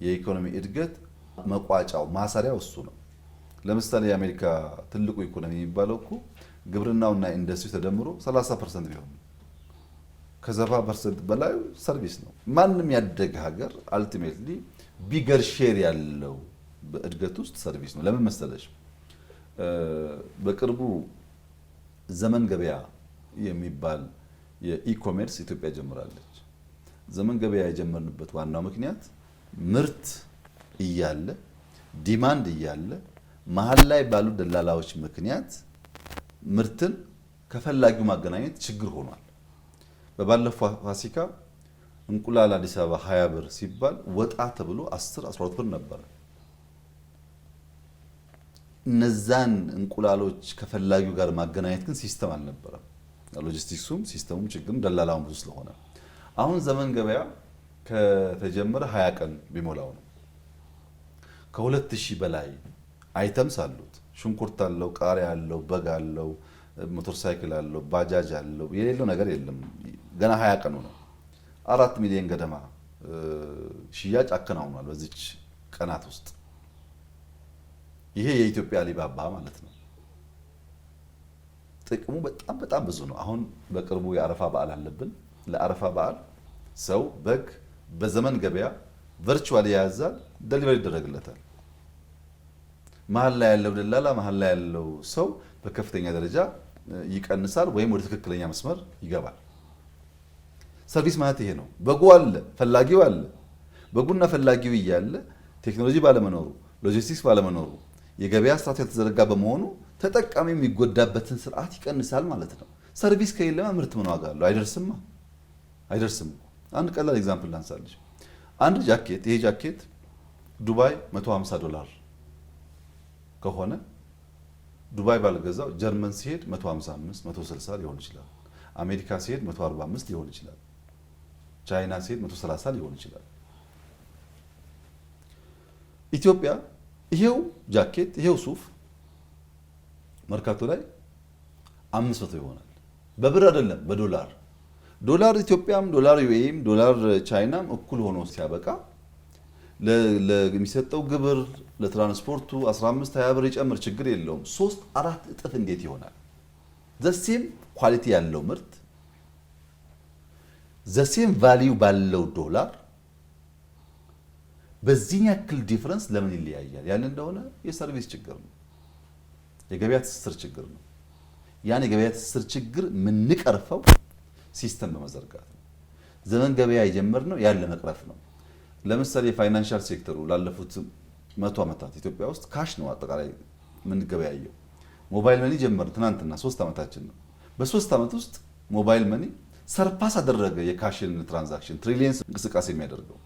የኢኮኖሚ እድገት መቋጫው ማሰሪያው እሱ ነው። ለምሳሌ የአሜሪካ ትልቁ ኢኮኖሚ የሚባለው እኮ ግብርናውና ኢንዱስትሪ ተደምሮ 30% ቢሆን ከ70% በላይ ሰርቪስ ነው። ማንም ያደገ ሀገር አልቲሜትሊ ቢገር ሼር ያለው በእድገት ውስጥ ሰርቪስ ነው። ለምን መሰለሽ? በቅርቡ ዘመን ገበያ የሚባል የኢኮሜርስ ኢትዮጵያ ጀምራለች። ዘመን ገበያ የጀመርንበት ዋናው ምክንያት ምርት እያለ ዲማንድ እያለ መሀል ላይ ባሉ ደላላዎች ምክንያት ምርትን ከፈላጊው ማገናኘት ችግር ሆኗል። በባለፈው ፋሲካ እንቁላል አዲስ አበባ 20 ብር ሲባል ወጣ ተብሎ 10 12 ብር ነበር። እነዛን እንቁላሎች ከፈላጊው ጋር ማገናኘት ግን ሲስተም አልነበረም። ሎጂስቲክሱም ሲስተሙም ችግርም ደላላውም ብዙ ስለሆነ አሁን ዘመን ገበያ ከተጀመረ 20 ቀን ቢሞላው ነው። ከ2000 በላይ አይተምስ አሉት። ሽንኩርት አለው፣ ቃሪያ አለው፣ በግ አለው፣ ሞተር ሳይክል አለው፣ ባጃጅ አለው። የሌለው ነገር የለም። ገና 20 ቀኑ ነው። 4 ሚሊዮን ገደማ ሽያጭ አከናውኗል በዚች ቀናት ውስጥ። ይሄ የኢትዮጵያ አሊባባ ማለት ነው። ጥቅሙ በጣም ብዙ ነው። አሁን በቅርቡ የአረፋ በዓል አለብን። ለአረፋ በዓል ሰው በግ በዘመን ገበያ ቨርቹዋሊ ያዛል፣ ደሊቨሪ ይደረግለታል። መሀል ላይ ያለው ደላላ መሀል ላይ ያለው ሰው በከፍተኛ ደረጃ ይቀንሳል ወይም ወደ ትክክለኛ መስመር ይገባል። ሰርቪስ ማለት ይሄ ነው። በጉ አለ፣ ፈላጊው አለ። በጉና ፈላጊው እያለ ቴክኖሎጂ ባለመኖሩ፣ ሎጂስቲክስ ባለመኖሩ፣ የገበያ ስርዓት ያልተዘረጋ በመሆኑ ተጠቃሚ የሚጎዳበትን ስርዓት ይቀንሳል ማለት ነው። ሰርቪስ ከሌለማ ምርት ምን ዋጋ አለው? አይደርስም። አንድ ቀላል ኤግዛምፕል ላንሳልሽ። አንድ ጃኬት፣ ይሄ ጃኬት ዱባይ $150 ከሆነ ዱባይ ባልገዛው ጀርመን ሲሄድ 155 160 ሊሆን ይችላል። አሜሪካ ሲሄድ 145 ሊሆን ይችላል። ቻይና ሲሄድ 130 ሊሆን ይችላል። ኢትዮጵያ ይሄው ጃኬት ይሄው ሱፍ መርካቶ ላይ 500 ይሆናል። በብር አይደለም በዶላር። ዶላር ኢትዮጵያም ዶላር ዩኤም ዶላር ቻይናም እኩል ሆኖ ሲያበቃ ለሚሰጠው ግብር ለትራንስፖርቱ 15-20 ብር ይጨምር ችግር የለውም። 3-4 እጥፍ እንዴት ይሆናል? ዘሴም ኳሊቲ ያለው ምርት ዘሴም ቫልዩ ባለው ዶላር በዚህ ያክል ዲፈረንስ ለምን ይለያያል? ያን እንደሆነ የሰርቪስ ችግር ነው፣ የገበያ ትስስር ችግር ነው። ያን የገበያ ትስስር ችግር የምንቀርፈው ሲስተም በመዘርጋት ነው። ዘመን ገበያ የጀመርነው ያን ለመቅረፍ ነው። ለምሳሌ የፋይናንሻል ሴክተሩ ላለፉት 100 ዓመታት ኢትዮጵያ ውስጥ ካሽ ነው አጠቃላይ የምንገበያየው። ሞባይል መኒ ጀመርን ትናንትና 3 ዓመታችን ነው። በ3 ዓመት ውስጥ ሞባይል መኒ ሰርፓስ አደረገ የካሽን ትራንዛክሽን ትሪሊየንስ እንቅስቃሴ የሚያደርገው።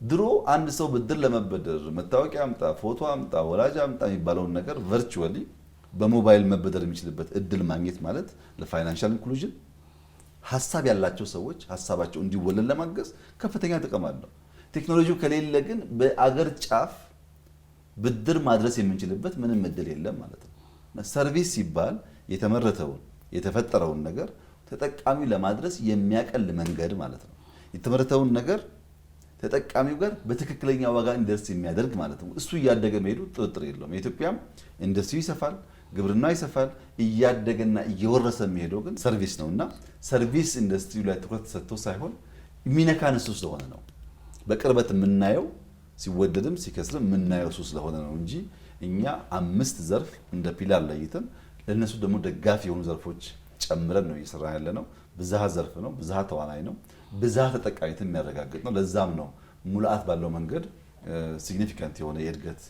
ድሮ አንድ ሰው ብድር ለመበደር መታወቂያ አምጣ፣ ፎቶ አምጣ፣ ወላጅ አምጣ የሚባለውን ነገር ቨርቹዋሊ በሞባይል መበደር የሚችልበት እድል ማግኘት ማለት ለፋይናንሻል ኢንክሉዥን ሀሳብ ያላቸው ሰዎች ሀሳባቸው እንዲወለድ ለማገዝ ከፍተኛ ጥቅም አለው። ቴክኖሎጂው ከሌለ ግን በአገር ጫፍ ብድር ማድረስ የምንችልበት ምንም እድል የለም ማለት ነው። ሰርቪስ ሲባል የተመረተውን የተፈጠረውን ነገር ተጠቃሚው ለማድረስ የሚያቀል መንገድ ማለት ነው። የተመረተውን ነገር ተጠቃሚው ጋር በትክክለኛ ዋጋ እንዲደርስ የሚያደርግ ማለት ነው። እሱ እያደገ መሄዱ ጥርጥር የለውም። የኢትዮጵያም ኢንዱስትሪ ይሰፋል፣ ግብርና ይሰፋል። እያደገና እየወረሰ የሚሄደው ግን ሰርቪስ ነውና ሰርቪስ ኢንዱስትሪው ላይ ትኩረት ሰጥቶ ሳይሆን የሚነካን እሱ ስለሆነ ነው። በቅርበት የምናየው ሲወደድም ሲከስርም የምናየው እሱ ስለሆነ ነው እንጂ እኛ 5 ዘርፍ እንደ ፒላር ለይተን ለነሱ ደግሞ ደጋፊ የሆኑ ዘርፎች ጨምረን ነው እየሰራ ያለ ነው። ብዝሃ ዘርፍ ነው፣ ብዝሃ ተዋናይ ነው፣ ብዝሃ ተጠቃሚነትን የሚያረጋግጥ ነው። ለዛም ነው ሙሉአት ባለው መንገድ ሲግኒፊካንት የሆነ የእድገት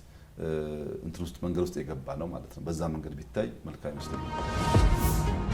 እንትን ውስጥ መንገድ ውስጥ የገባ ነው ማለት ነው። በዛ መንገድ ቢታይ መልካም ይመስለኛል።